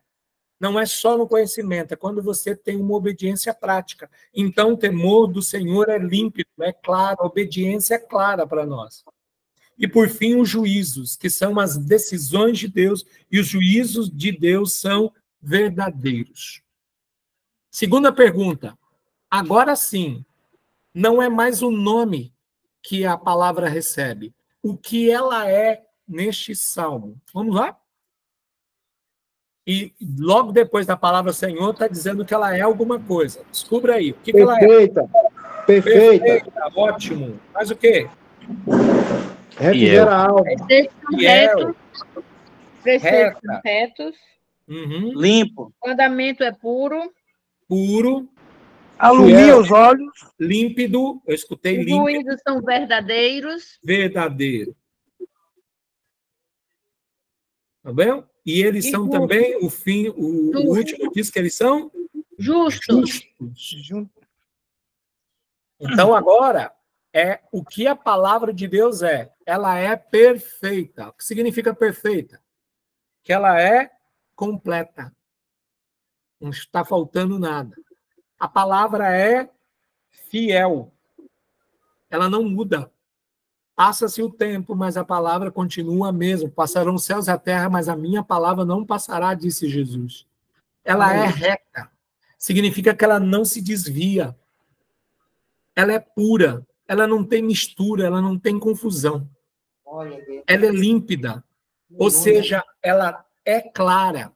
Não é só no conhecimento, é quando você tem uma obediência prática. Então, o temor do Senhor é límpido, é claro, a obediência é clara para nós. E, por fim, os juízos, que são as decisões de Deus, e os juízos de Deus são verdadeiros. Segunda pergunta. Agora sim, não é mais o nome que a palavra recebe. O que ela é neste salmo? Vamos lá? E logo depois da palavra Senhor, está dizendo que ela é alguma coisa. Descubra aí. O que ela é? Perfeita. Ótimo. Mas o quê? Refrigera a alma. Preceitos são retos. Uhum. Limpo. O mandamento é puro. Puro. alumia os olhos. Límpido. Eu escutei Os límpido. juízos são verdadeiros. Verdadeiro. Tá bem? E eles são justo. também, o último diz que eles são Justos. Então, agora, é o que a palavra de Deus é. Ela é perfeita. O que significa perfeita? Que ela é completa. Não está faltando nada. A palavra é fiel. Ela não muda. Passa-se o tempo, mas a palavra continua a mesma. Passarão os céus e a terra, mas a minha palavra não passará, disse Jesus. Ela é reta. Significa que ela não se desvia. Ela é pura. Ela não tem mistura, ela não tem confusão. Ela é límpida. Ou seja, ela é clara.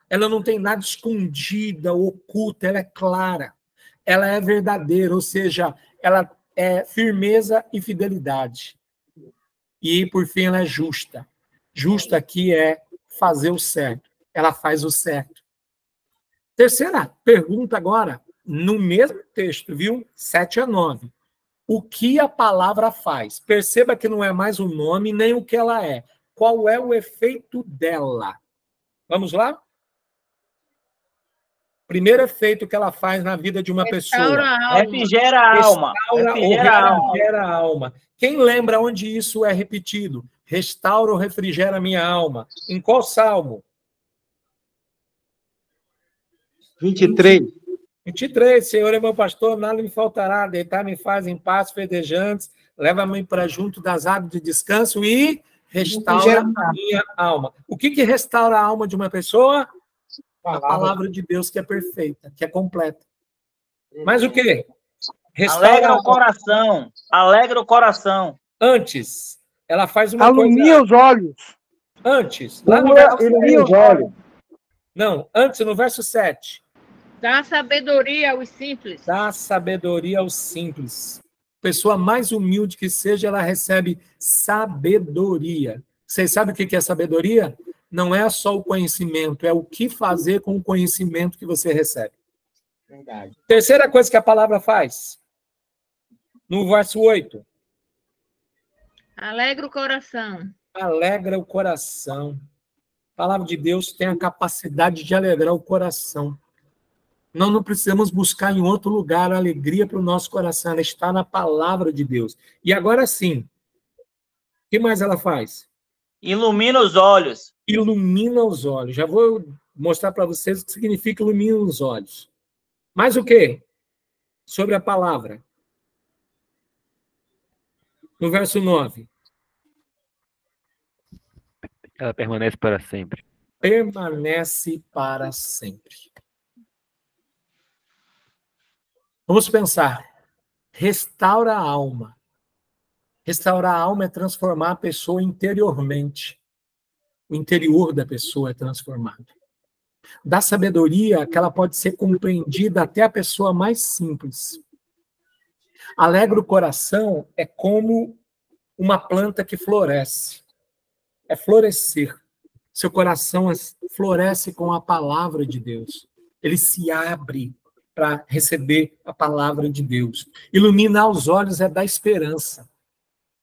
Ela não tem nada escondida, oculta, ela é clara. Ela é verdadeira, ou seja, ela é firmeza e fidelidade. E, por fim, ela é justa. Justa aqui é fazer o certo. Ela faz o certo. Terceira pergunta agora, no mesmo texto, viu? 7 a 9. O que a palavra faz? Perceba que não é mais o nome, nem o que ela é. Qual é o efeito dela? Vamos lá? Primeiro efeito que ela faz na vida de uma pessoa. Refrigera a alma. Refrigera a alma. Quem lembra onde isso é repetido? restaura ou refrigera a minha alma. Em qual salmo? 23. 23. Senhor é meu pastor, nada me faltará. Deitar-me faz em paz verdejantes, leva-me para junto das águas de descanso e restaura a minha alma. O que restaura a alma de uma pessoa? A palavra de Deus, que é perfeita, que é completa. Mas o quê? Alegra o coração. Alegra o coração. Antes, ela faz uma Alumia coisa... os olhos. Antes, lá no verso... Alumia os olhos. Não, antes, no verso 7. Dá sabedoria aos simples. Dá sabedoria aos simples. Pessoa mais humilde que seja, ela recebe sabedoria. Vocês sabem o que é sabedoria? Não é só o conhecimento, é o que fazer com o conhecimento que você recebe. Verdade. Terceira coisa que a palavra faz. No verso 8. Alegra o coração. Alegra o coração. A palavra de Deus tem a capacidade de alegrar o coração. Nós não precisamos buscar em outro lugar a alegria para o nosso coração. Ela está na palavra de Deus. E agora sim, o que mais ela faz? Ilumina os olhos. Ilumina os olhos. Já vou mostrar para vocês o que significa ilumina os olhos. Mas o quê? Sobre a palavra. No verso 9. Ela permanece para sempre. Permanece para sempre. Vamos pensar. Restaura a alma. Restaurar a alma é transformar a pessoa interiormente. O interior da pessoa é transformado. Dá sabedoria que ela pode ser compreendida até a pessoa mais simples. Alegra o coração é como uma planta que floresce. É florescer. Seu coração floresce com a palavra de Deus. Ele se abre para receber a palavra de Deus. Iluminar os olhos é dar esperança.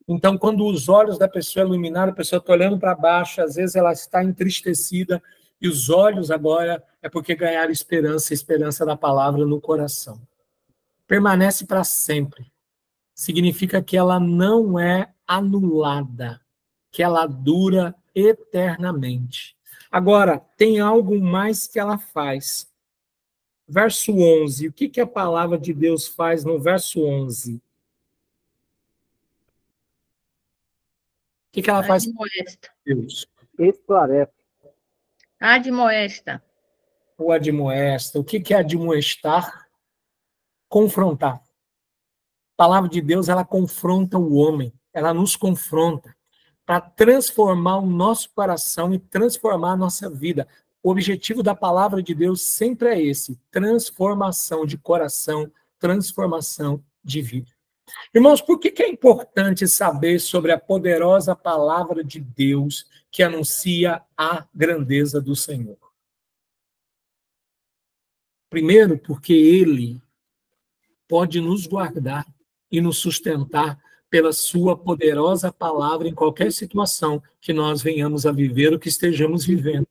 Então, quando os olhos da pessoa é iluminaram, a pessoa está olhando para baixo, às vezes ela está entristecida, e os olhos agora é porque ganharam esperança, a esperança da palavra no coração. Permanece para sempre. Significa que ela não é anulada, que ela dura eternamente. Agora, tem algo mais que ela faz. Verso 11. O que a palavra de Deus faz no verso 11? O que ela faz? Admoesta. Deus. Esclarece. Admoesta. O admoesta. O que é admoestar? Confrontar. A palavra de Deus, ela confronta o homem. Ela nos confronta para transformar o nosso coração e transformar a nossa vida. O objetivo da palavra de Deus sempre é esse: transformação de coração, transformação de vida. Irmãos, por que é importante saber sobre a poderosa palavra de Deus que anuncia a grandeza do Senhor? Primeiro, porque Ele pode nos guardar e nos sustentar pela sua poderosa palavra em qualquer situação que nós venhamos a viver ou que estejamos vivendo.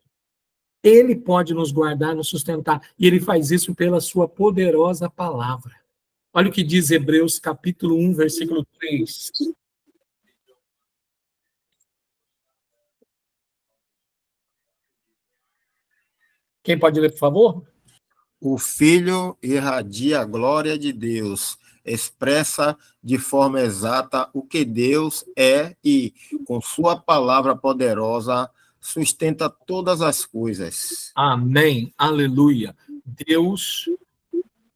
Ele pode nos guardar, nos sustentar, e Ele faz isso pela sua poderosa palavra. Olha o que diz Hebreus, capítulo 1, versículo 3. Quem pode ler, por favor? O Filho irradia a glória de Deus, expressa de forma exata o que Deus é e, com sua palavra poderosa, sustenta todas as coisas. Amém. Aleluia. Deus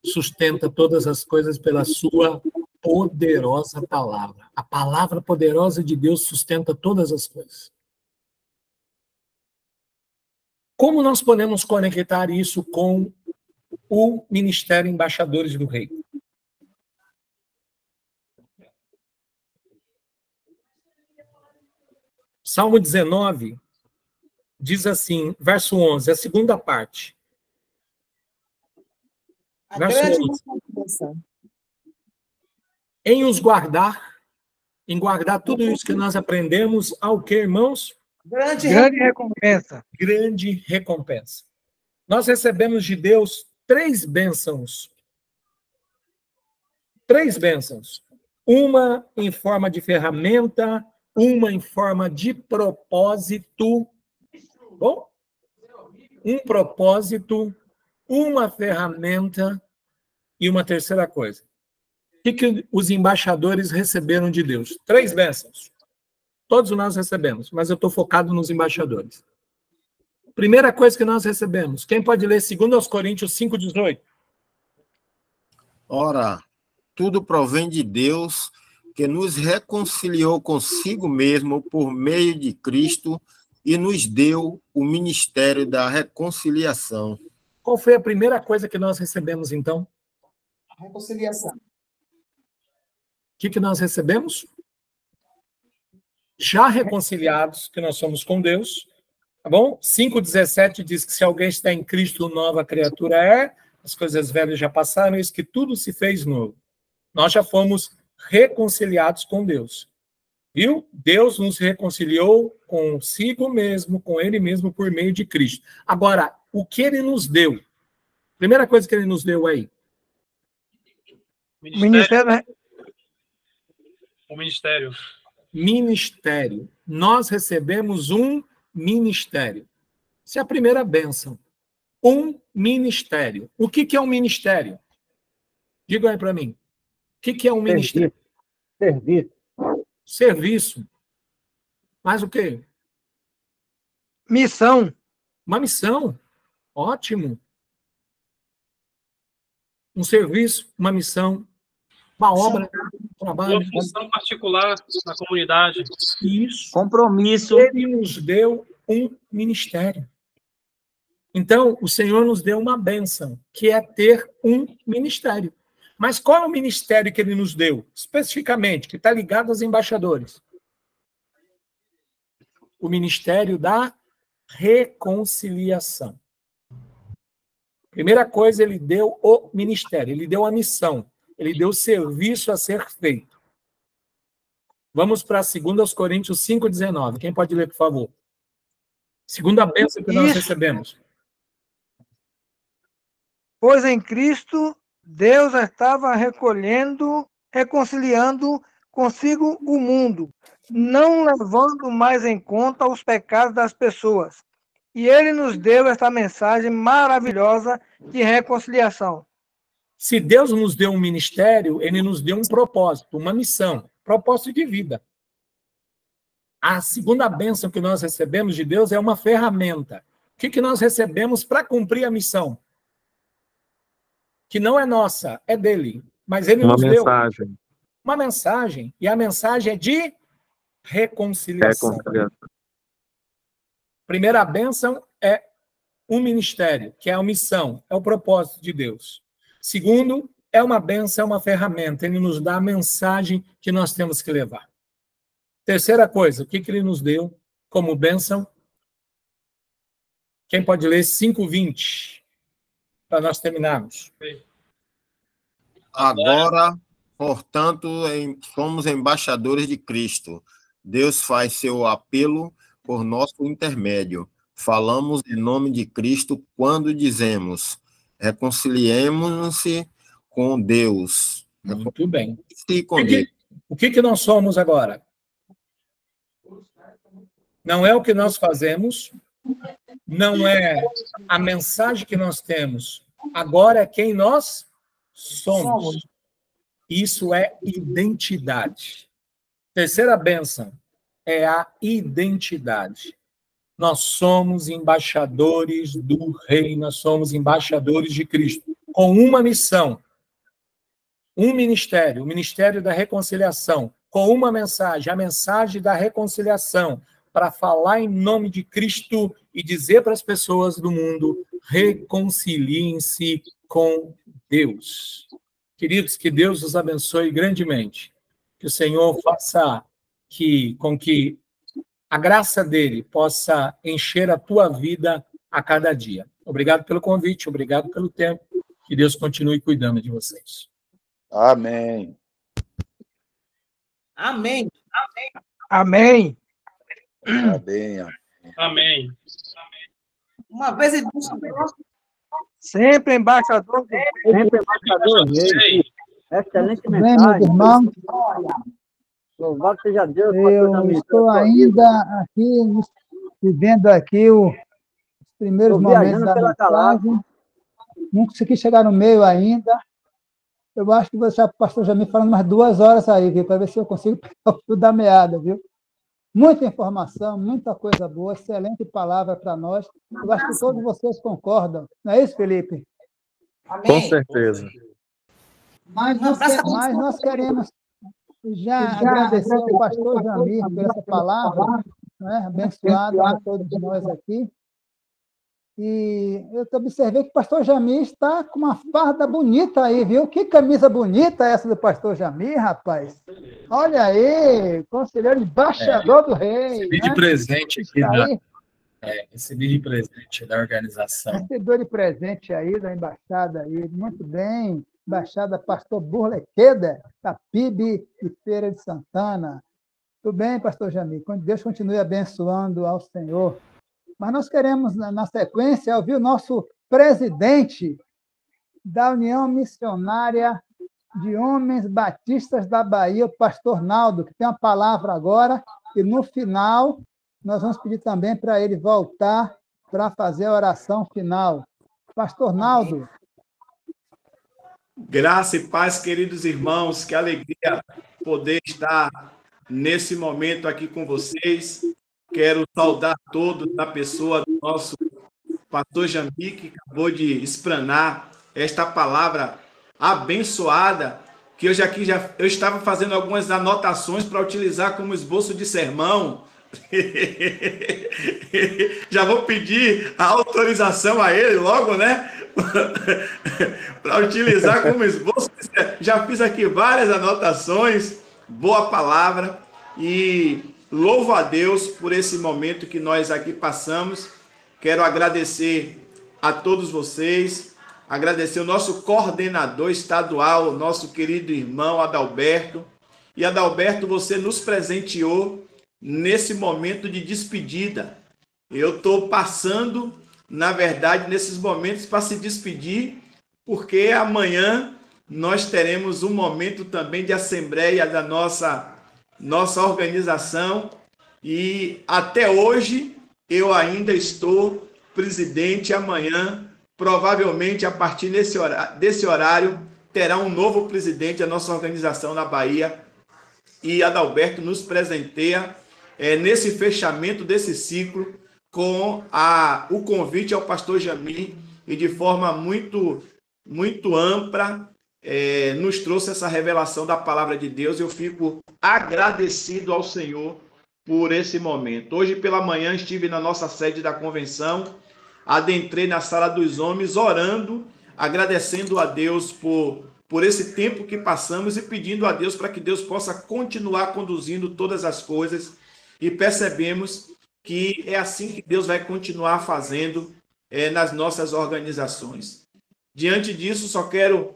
sustenta todas as coisas pela sua poderosa palavra. A palavra poderosa de Deus sustenta todas as coisas. Como nós podemos conectar isso com o Ministério Embaixadores do Rei? Salmo 19 diz assim, verso 11, a segunda parte. Verso 11. Em os guardar, em guardar tudo isso que nós aprendemos, ao que, irmãos? Grande recompensa. Grande recompensa. Nós recebemos de Deus 3 bênçãos. 3 bênçãos. Uma em forma de ferramenta, uma em forma de propósito, bom? Um propósito, uma ferramenta e uma terceira coisa. O que os embaixadores receberam de Deus? 3 bênçãos. Todos nós recebemos, mas eu estou focado nos embaixadores. Primeira coisa que nós recebemos. Quem pode ler 2 Coríntios 5,18? Ora, tudo provém de Deus, que nos reconciliou consigo mesmo por meio de Cristo e nos deu o ministério da reconciliação. Qual foi a primeira coisa que nós recebemos, então? A reconciliação. O que nós recebemos? Já reconciliados, que nós somos com Deus, tá bom? 5,17 diz que se alguém está em Cristo, nova criatura é, as coisas velhas já passaram, eis que tudo se fez novo. Nós já fomos reconciliados com Deus. Viu? Deus nos reconciliou consigo mesmo, com Ele mesmo, por meio de Cristo. Agora, o que Ele nos deu? Primeira coisa que Ele nos deu aí. O ministério. Ministério. Nós recebemos um ministério. Essa é a primeira bênção. Um ministério. O que é um ministério? Diga aí para mim. O que é um ministério? Serviço. Serviço. Mais o quê? Missão. Uma missão. Ótimo. Um serviço, uma missão, uma obra, um trabalho. Uma função particular na comunidade. Isso. Compromisso. Ele nos deu um ministério. Então, o Senhor nos deu uma bênção, que é ter um ministério. Mas qual é o ministério que Ele nos deu? Especificamente, que está ligado aos embaixadores. O ministério da reconciliação. Primeira coisa, Ele deu o ministério, Ele deu a missão, Ele deu o serviço a ser feito. Vamos para 2 Coríntios 5,19. Quem pode ler, por favor? Segunda bênção que nós recebemos. Pois em Cristo, Deus estava reconciliando consigo o mundo, não levando mais em conta os pecados das pessoas. E Ele nos deu esta mensagem maravilhosa de reconciliação. Se Deus nos deu um ministério, Ele nos deu um propósito, uma missão, propósito de vida. A segunda bênção que nós recebemos de Deus é uma ferramenta. O que nós recebemos para cumprir a missão? Que não é nossa, é dele. Mas Ele nos deu uma mensagem. E a mensagem é de reconciliação. Primeira bênção é um ministério, que é a missão, é o propósito de Deus. Segundo, é uma bênção, é uma ferramenta. Ele nos dá a mensagem que nós temos que levar. Terceira coisa, o que Ele nos deu como bênção? Quem pode ler 5:20? Para nós terminarmos. Agora, portanto, somos embaixadores de Cristo. Deus faz seu apelo por nosso intermédio. Falamos em nome de Cristo quando dizemos: reconciliemos-nos com Deus. Muito bem. O que nós somos agora? Não é o que nós fazemos, não é a mensagem que nós temos. Agora é quem nós somos. Isso é identidade. Terceira bênção é a identidade. Nós somos embaixadores do Rei, nós somos embaixadores de Cristo, com uma missão, um ministério, o ministério da reconciliação, com uma mensagem, a mensagem da reconciliação, para falar em nome de Cristo e dizer para as pessoas do mundo: reconciliem-se com Deus. Queridos, que Deus os abençoe grandemente. Que o Senhor faça com que a graça dele possa encher a tua vida a cada dia. Obrigado pelo convite, obrigado pelo tempo. Que Deus continue cuidando de vocês. Amém. Amém. Amém. Amém. Amém. Uma vez em sempre embaixador. Sempre embaixador. Excelente Amém, meus mensagem. irmãos. Louvado seja Deus, pastor Eu Jamil. estou ainda aqui, vivendo aqui os primeiros Estou momentos viajando da pela mensagem. Não consegui chegar no meio ainda. Eu acho que vou deixar o pastor Jamil falando umas 2 horas aí, viu? Para ver se eu consigo pegar o fio da meada, viu? Muita informação, muita coisa boa, excelente palavra para nós. Eu acho que todos vocês concordam. Não é isso, Felipe? Com certeza. Mas nós queremos já agradecer ao pastor Jamir por essa palavra, né? Abençoado a todos nós aqui. E eu observei que o pastor Jamir está com uma farda bonita aí, viu? Que camisa bonita essa do pastor Jamir, rapaz. Olha aí, conselheiro embaixador do rei. Recebi né? de presente aqui, Tá aí. recebi de presente da organização. Recebedor de presente aí da embaixada aí. Muito bem. Embaixada Pastor Burlequeda, da PIB de Feira de Santana. Tudo bem, pastor Jamir? Deus continue abençoando ao Senhor. Mas nós queremos, na sequência, ouvir o nosso presidente da União Missionária de Homens Batistas da Bahia, o pastor Naldo, que tem a palavra agora, e no final nós vamos pedir também para ele voltar para fazer a oração final. Pastor Naldo. Graça e paz, queridos irmãos, que alegria poder estar nesse momento aqui com vocês. Quero saudar todos na pessoa do nosso pastor Jamir, que acabou de explanar esta palavra abençoada, que eu estava fazendo algumas anotações para utilizar como esboço de sermão. Já vou pedir a autorização a ele logo, né? Para utilizar como esboço. Já fiz aqui várias anotações. Boa palavra. E louvo a Deus por esse momento que nós aqui passamos. Quero agradecer a todos vocês, agradecer o nosso coordenador estadual, nosso querido irmão Adalberto. E Adalberto, você nos presenteou nesse momento de despedida. Eu estou passando, na verdade, nesses momentos para se despedir, porque amanhã nós teremos um momento também de assembleia da nossa organização, e até hoje eu ainda estou presidente. Amanhã, provavelmente a partir desse horário, terá um novo presidente da nossa organização na Bahia, e Adalberto nos presenteia nesse fechamento desse ciclo com o convite ao pastor Jamir, e de forma muito, muito ampla nos trouxe essa revelação da palavra de Deus. Eu fico agradecido ao Senhor por esse momento. Hoje pela manhã estive na nossa sede da convenção, adentrei na sala dos homens, orando, agradecendo a Deus por esse tempo que passamos e pedindo a Deus para que Deus possa continuar conduzindo todas as coisas, e percebemos que é assim que Deus vai continuar fazendo nas nossas organizações. Diante disso, só quero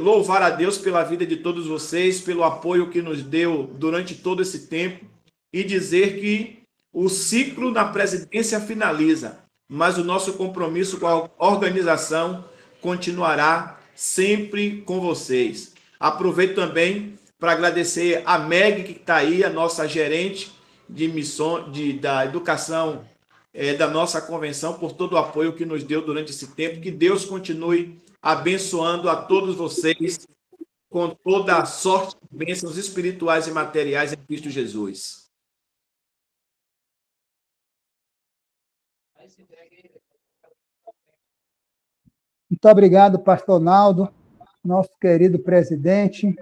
louvar a Deus pela vida de todos vocês, pelo apoio que nos deu durante todo esse tempo, e dizer que o ciclo na presidência finaliza, mas o nosso compromisso com a organização continuará sempre com vocês. Aproveito também para agradecer a Meg, que está aí, a nossa gerente de missão, da educação da nossa convenção, por todo o apoio que nos deu durante esse tempo. Que Deus continue abençoando a todos vocês com toda a sorte de bênçãos espirituais e materiais em Cristo Jesus. Muito obrigado, pastor Naldo, nosso querido presidente.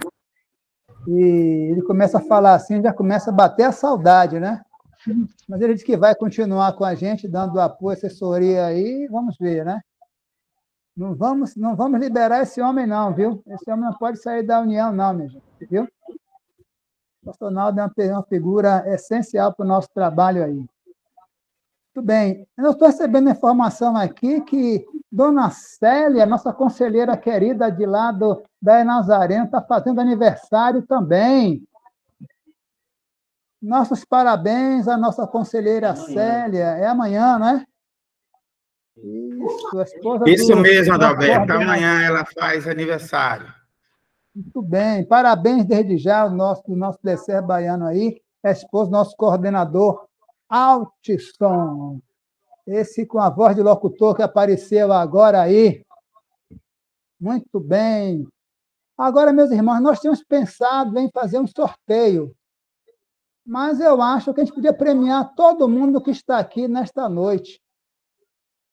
E ele começa a falar assim, já começa a bater a saudade, né? Mas ele disse que vai continuar com a gente, dando apoio, assessoria aí, vamos ver, né? Não vamos liberar esse homem não, viu? Esse homem não pode sair da união não, minha gente, viu? O pastor Naldo é uma figura essencial para o nosso trabalho aí. Muito bem. Eu estou recebendo informação aqui que Dona Célia, nossa conselheira querida de lá da Nazareno, está fazendo aniversário também. Nossos parabéns à nossa conselheira Célia. É amanhã, não é? Isso, a esposa Isso do, mesmo, do Adalberto. coordenador. Amanhã ela faz aniversário. Muito bem, parabéns desde já do nosso DCE baiano aí, a esposa do nosso coordenador, Altisson. Esse com a voz de locutor que apareceu agora aí. Muito bem. Agora, meus irmãos, nós tínhamos pensado em fazer um sorteio, mas eu acho que a gente podia premiar todo mundo que está aqui nesta noite,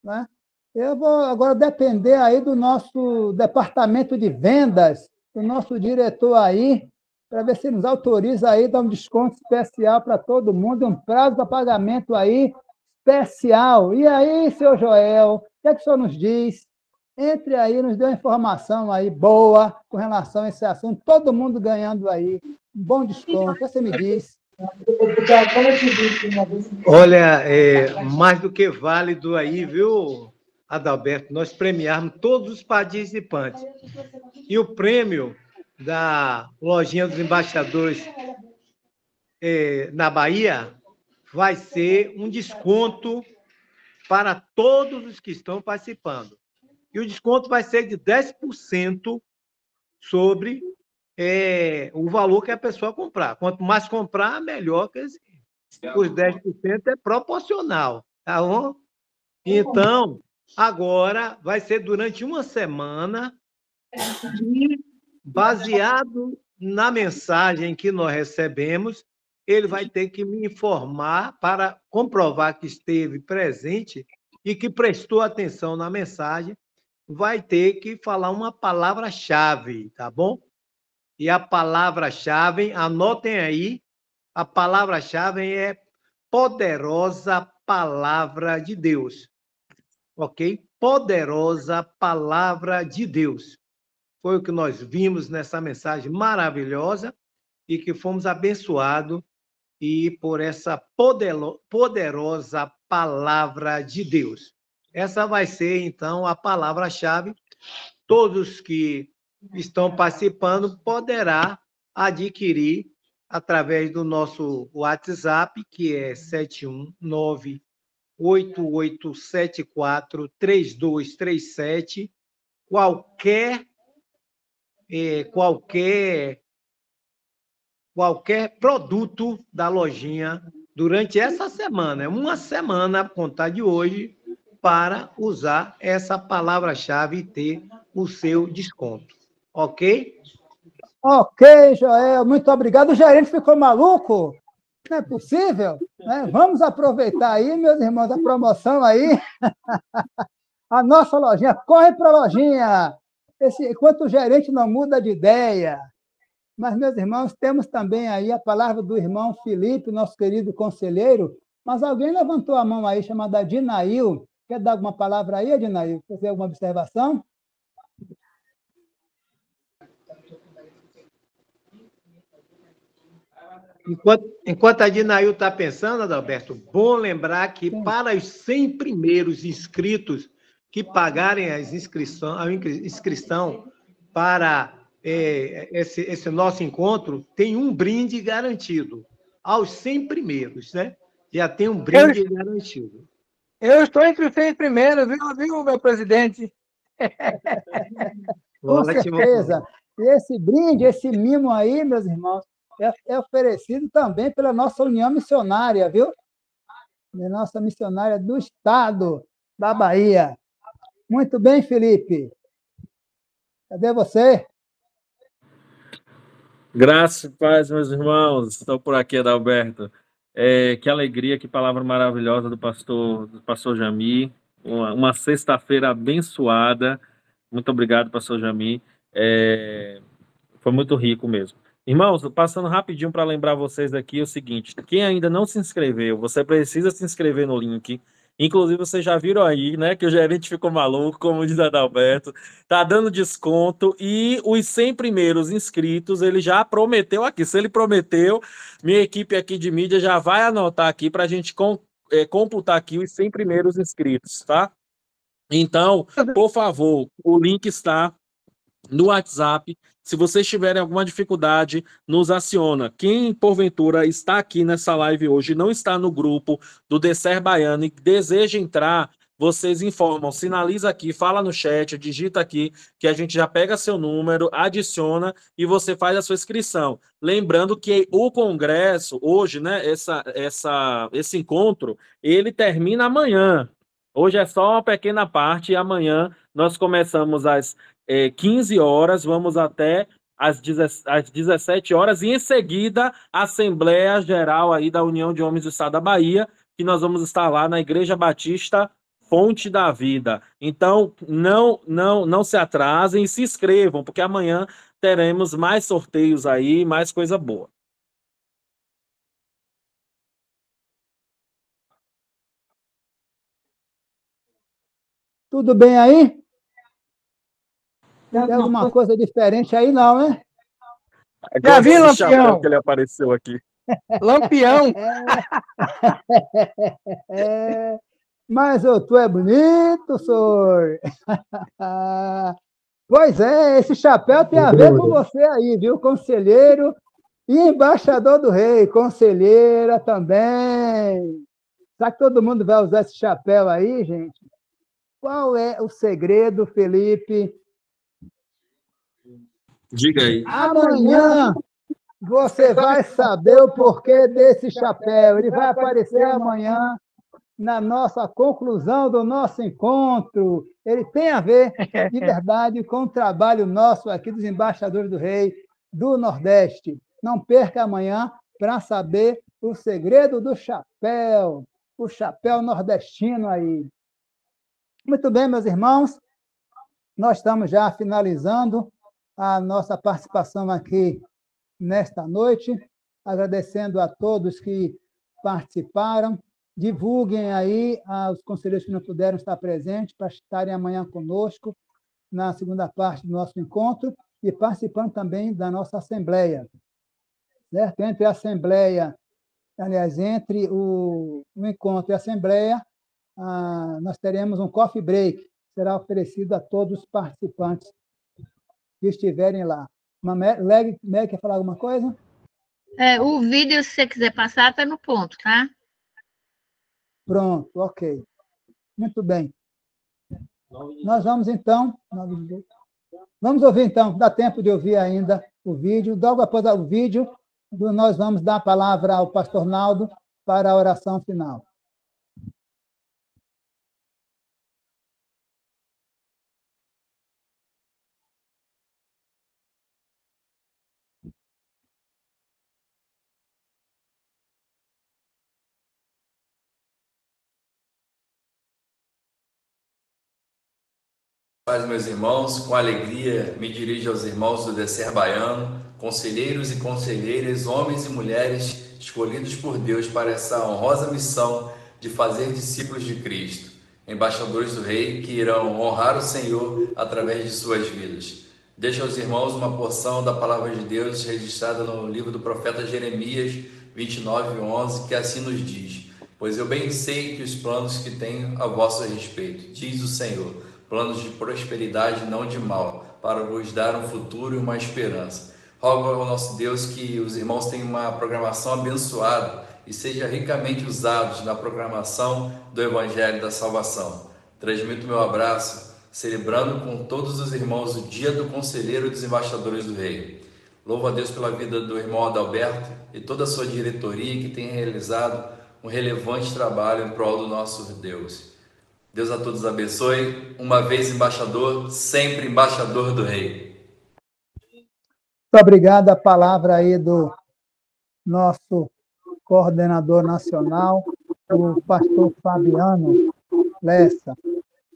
né? Eu vou agora depender aí do nosso departamento de vendas, do nosso diretor aí, para ver se nos autoriza aí, dar um desconto especial para todo mundo, um prazo para pagamento aí especial. E aí, seu Joel, o que é que o senhor nos diz? Entre aí, nos dê uma informação aí boa com relação a esse assunto, todo mundo ganhando aí um bom desconto. O que você me diz? Olha, mais do que válido aí, viu, Adalberto, nós premiarmos todos os participantes. E o prêmio da Lojinha dos Embaixadores na Bahia vai ser um desconto para todos os que estão participando. E o desconto vai ser de 10% sobre o valor que a pessoa comprar. Quanto mais comprar, melhor, que os 10% é proporcional, tá bom? Então, agora vai ser durante uma semana e, baseado na mensagem que nós recebemos, ele vai ter que me informar para comprovar que esteve presente e que prestou atenção na mensagem, vai ter que falar uma palavra-chave, tá bom? E a palavra-chave, anotem aí, a palavra-chave é poderosa palavra de Deus, ok? Poderosa palavra de Deus. Foi o que nós vimos nessa mensagem maravilhosa e que fomos abençoados e por essa poderosa palavra de Deus. Essa vai ser, então, a palavra-chave. Todos que estão participando poderá adquirir através do nosso WhatsApp, que é 719-8874-3237, qualquer produto da lojinha durante essa semana, uma semana a contar de hoje, para usar essa palavra-chave e ter o seu desconto. Ok? Ok, Joel, muito obrigado. O gerente ficou maluco? Não é possível? Né? Vamos aproveitar aí, meus irmãos, a promoção aí. A nossa lojinha, corre para a lojinha. Enquanto o gerente não muda de ideia. Mas, meus irmãos, temos também aí a palavra do irmão Felipe, nosso querido conselheiro. Mas alguém levantou a mão aí, chamada Adinail. Quer dar alguma palavra aí, Adinail? Quer fazer alguma observação? Enquanto a Dinail está pensando, Adalberto, bom lembrar que para os 100 primeiros inscritos que pagarem a inscrição para esse nosso encontro, tem um brinde garantido. Aos 100 primeiros, né? Já tem um brinde garantido. Eu estou entre os 100 primeiros, viu, meu presidente? Com certeza. E esse brinde, esse mimo aí, meus irmãos, é oferecido também pela nossa União Missionária, viu? A nossa missionária do Estado da Bahia. Muito bem, Felipe. Cadê você? Graça e paz, meus irmãos. Estou por aqui, Adalberto. Que alegria, que palavra maravilhosa do pastor Jami. Uma sexta-feira abençoada. Muito obrigado, pastor Jami. Foi muito rico mesmo. Irmãos, passando rapidinho para lembrar vocês aqui o seguinte: quem ainda não se inscreveu, você precisa se inscrever no link. Inclusive, vocês já viram aí, né, que o gerente ficou maluco, como diz Adalberto, tá dando desconto, e os 100 primeiros inscritos, ele já prometeu aqui. Se ele prometeu, minha equipe aqui de mídia já vai anotar aqui para a gente computar aqui os 100 primeiros inscritos, tá? Então, por favor, o link está no WhatsApp. Se vocês tiverem alguma dificuldade, nos aciona. Quem, porventura, está aqui nessa live hoje, não está no grupo do DCE Baiano e deseja entrar, vocês informam, sinaliza aqui, fala no chat, digita aqui, que a gente já pega seu número, adiciona e você faz a sua inscrição. Lembrando que o congresso, hoje, né, esse encontro, ele termina amanhã. Hoje é só uma pequena parte e amanhã nós começamos às 15 horas, vamos até às 17 horas, e em seguida a Assembleia Geral aí da União de Homens do Estado da Bahia, que nós vamos estar lá na Igreja Batista Fonte da Vida. Então, não se atrasem e se inscrevam, porque amanhã teremos mais sorteios aí, mais coisa boa. Tudo bem aí? Tem alguma coisa diferente aí, não, né? Já vi, Lampião? Que ele apareceu aqui. Lampião. Mas tu é bonito, senhor. Pois é, esse chapéu tem a ver com você aí, viu? Conselheiro e embaixador do rei, conselheira também. Será que todo mundo vai usar esse chapéu aí, gente? Qual é o segredo, Felipe? Diga aí. Amanhã você vai saber o porquê desse chapéu. Ele vai aparecer amanhã na nossa conclusão do nosso encontro. Ele tem a ver, de verdade, com o trabalho nosso aqui dos embaixadores do rei do Nordeste. Não perca amanhã para saber o segredo do chapéu, o chapéu nordestino aí. Muito bem, meus irmãos, nós estamos já finalizando a nossa participação aqui nesta noite, agradecendo a todos que participaram. Divulguem aí aos conselheiros que não puderam estar presentes para estarem amanhã conosco na segunda parte do nosso encontro e participando também da nossa assembleia. Certo? Entre a assembleia, aliás, entre o encontro e a assembleia, nós teremos um coffee break, que será oferecido a todos os participantes que estiverem lá. Meg quer falar alguma coisa? O vídeo, se você quiser passar, está no ponto, tá? Pronto, ok. Muito bem. Nós vamos, então... Vamos ouvir, então. Dá tempo de ouvir ainda o vídeo. Logo após o vídeo, nós vamos dar a palavra ao pastor Naldo para a oração final. Paz, meus irmãos, com alegria me dirijo aos irmãos do Descer Baiano, conselheiros e conselheiras, homens e mulheres escolhidos por Deus para essa honrosa missão de fazer discípulos de Cristo, embaixadores do Rei que irão honrar o Senhor através de suas vidas. Deixo aos irmãos uma porção da palavra de Deus registrada no livro do profeta Jeremias 29:11, que assim nos diz: pois eu bem sei que os planos que tenho a vosso respeito, diz o Senhor, planos de prosperidade, não de mal, para vos dar um futuro e uma esperança. Rogo ao nosso Deus que os irmãos tenham uma programação abençoada e sejam ricamente usados na programação do Evangelho da Salvação. Transmito meu abraço, celebrando com todos os irmãos o Dia do Conselheiro dos Embaixadores do Rei. Louvo a Deus pela vida do irmão Adalberto e toda a sua diretoria que tem realizado um relevante trabalho em prol do nosso Deus. Deus a todos abençoe. Uma vez embaixador, sempre embaixador do Rei. Muito obrigado. A palavra aí do nosso coordenador nacional, o pastor Fabiano Lessa.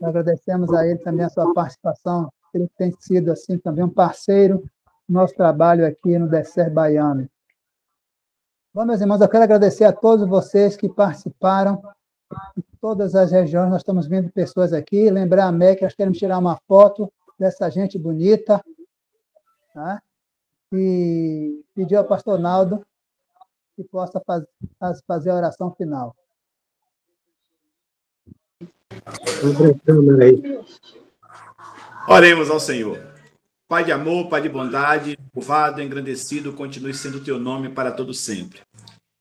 Agradecemos a ele também a sua participação. Ele tem sido, assim, também um parceiro do nosso trabalho aqui no Descer Baiano. Bom, meus irmãos, eu quero agradecer a todos vocês que participaram. Em todas as regiões, nós estamos vendo pessoas aqui. Lembrar a Meg, nós queremos tirar uma foto dessa gente bonita. Tá? E pedir ao pastor Naldo que possa fazer a oração final. Oremos ao Senhor. Pai de amor, Pai de bondade, louvado, engrandecido, continue sendo o teu nome para todo sempre.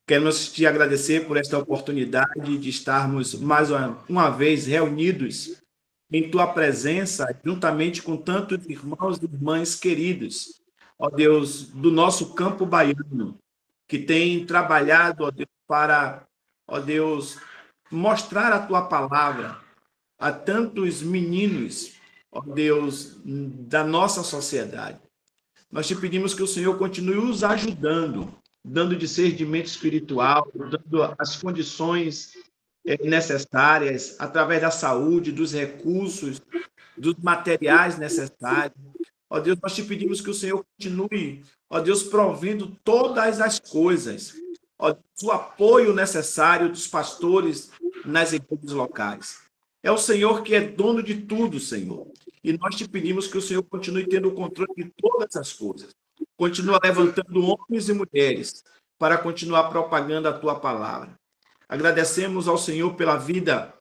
Queremos te agradecer por esta oportunidade de estarmos mais uma vez reunidos em tua presença, juntamente com tantos irmãos e irmãs queridos, ó Deus, do nosso campo baiano, que tem trabalhado, ó Deus, para, ó Deus, mostrar a tua palavra a tantos meninos, ó Deus, da nossa sociedade. Nós te pedimos que o Senhor continue os ajudando, dando discernimento espiritual, dando as condições necessárias, através da saúde, dos recursos, dos materiais necessários. Ó Deus, nós te pedimos que o Senhor continue, ó Deus, provendo todas as coisas, ó Deus, o apoio necessário dos pastores nas igrejas locais. É o Senhor que é dono de tudo, Senhor. E nós te pedimos que o Senhor continue tendo o controle de todas as coisas. Continua levantando homens e mulheres para continuar propagando a tua palavra. Agradecemos ao Senhor pela vida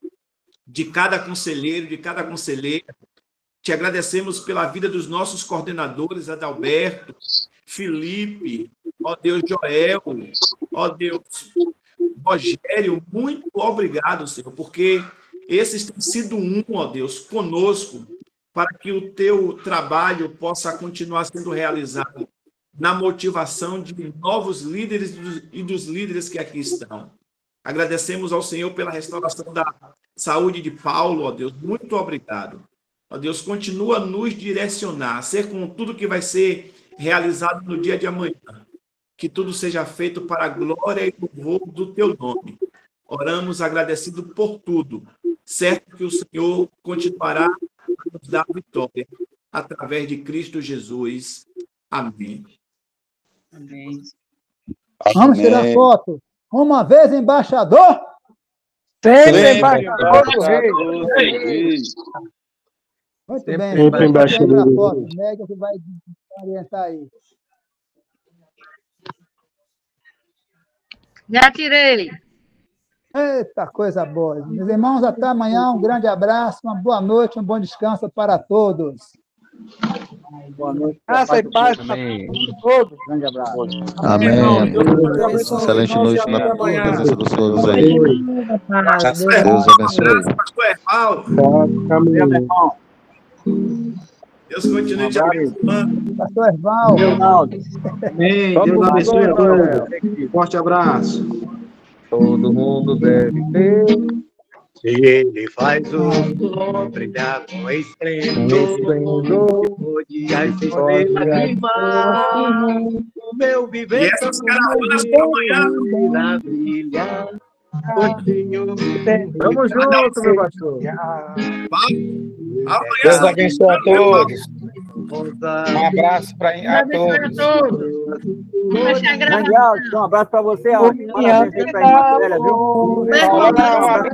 de cada conselheiro, de cada conselheira. Te agradecemos pela vida dos nossos coordenadores, Adalberto, Felipe, ó Deus, Joel, ó Deus, Rogério. Muito obrigado, Senhor, porque esses têm sido ó Deus, conosco, para que o teu trabalho possa continuar sendo realizado na motivação de novos líderes e dos líderes que aqui estão. Agradecemos ao Senhor pela restauração da saúde de Paulo, ó Deus. Muito obrigado. Ó Deus, continua a nos direcionar, ser com tudo que vai ser realizado no dia de amanhã. Que tudo seja feito para a glória e louvor do teu nome. Oramos agradecido por tudo, certo que o Senhor continuará a nos dar vitória através de Cristo Jesus. Amém. Amém. Vamos tirar foto. Uma vez embaixador. Sempre embaixador do rei. Muito bem. Sempre embaixador. O Mega que vai orientar aí. Já tirei. Eita, coisa boa. Meus irmãos, até amanhã. Um grande abraço, uma boa noite, um bom descanso para todos. Boa noite. Graça e paz para todos. Grande abraço. Amém. Excelente noite na presença dos senhores aí. Deus abençoe. Pastor Herval. Deus continue te abençoando. Pastor Herval. Amém. Deus abençoe a todos. Forte abraço. Todo mundo deve ter. Ele faz o sol brilhar com esplendor, dias de estrelas o meu viver irá brilhar. Tamo junto, meu pastor. Deus abençoe a todos. Um abraço para a todos. Um abraço para você, Alves. Parabéns para a irmã Célia, viu? Um abraço.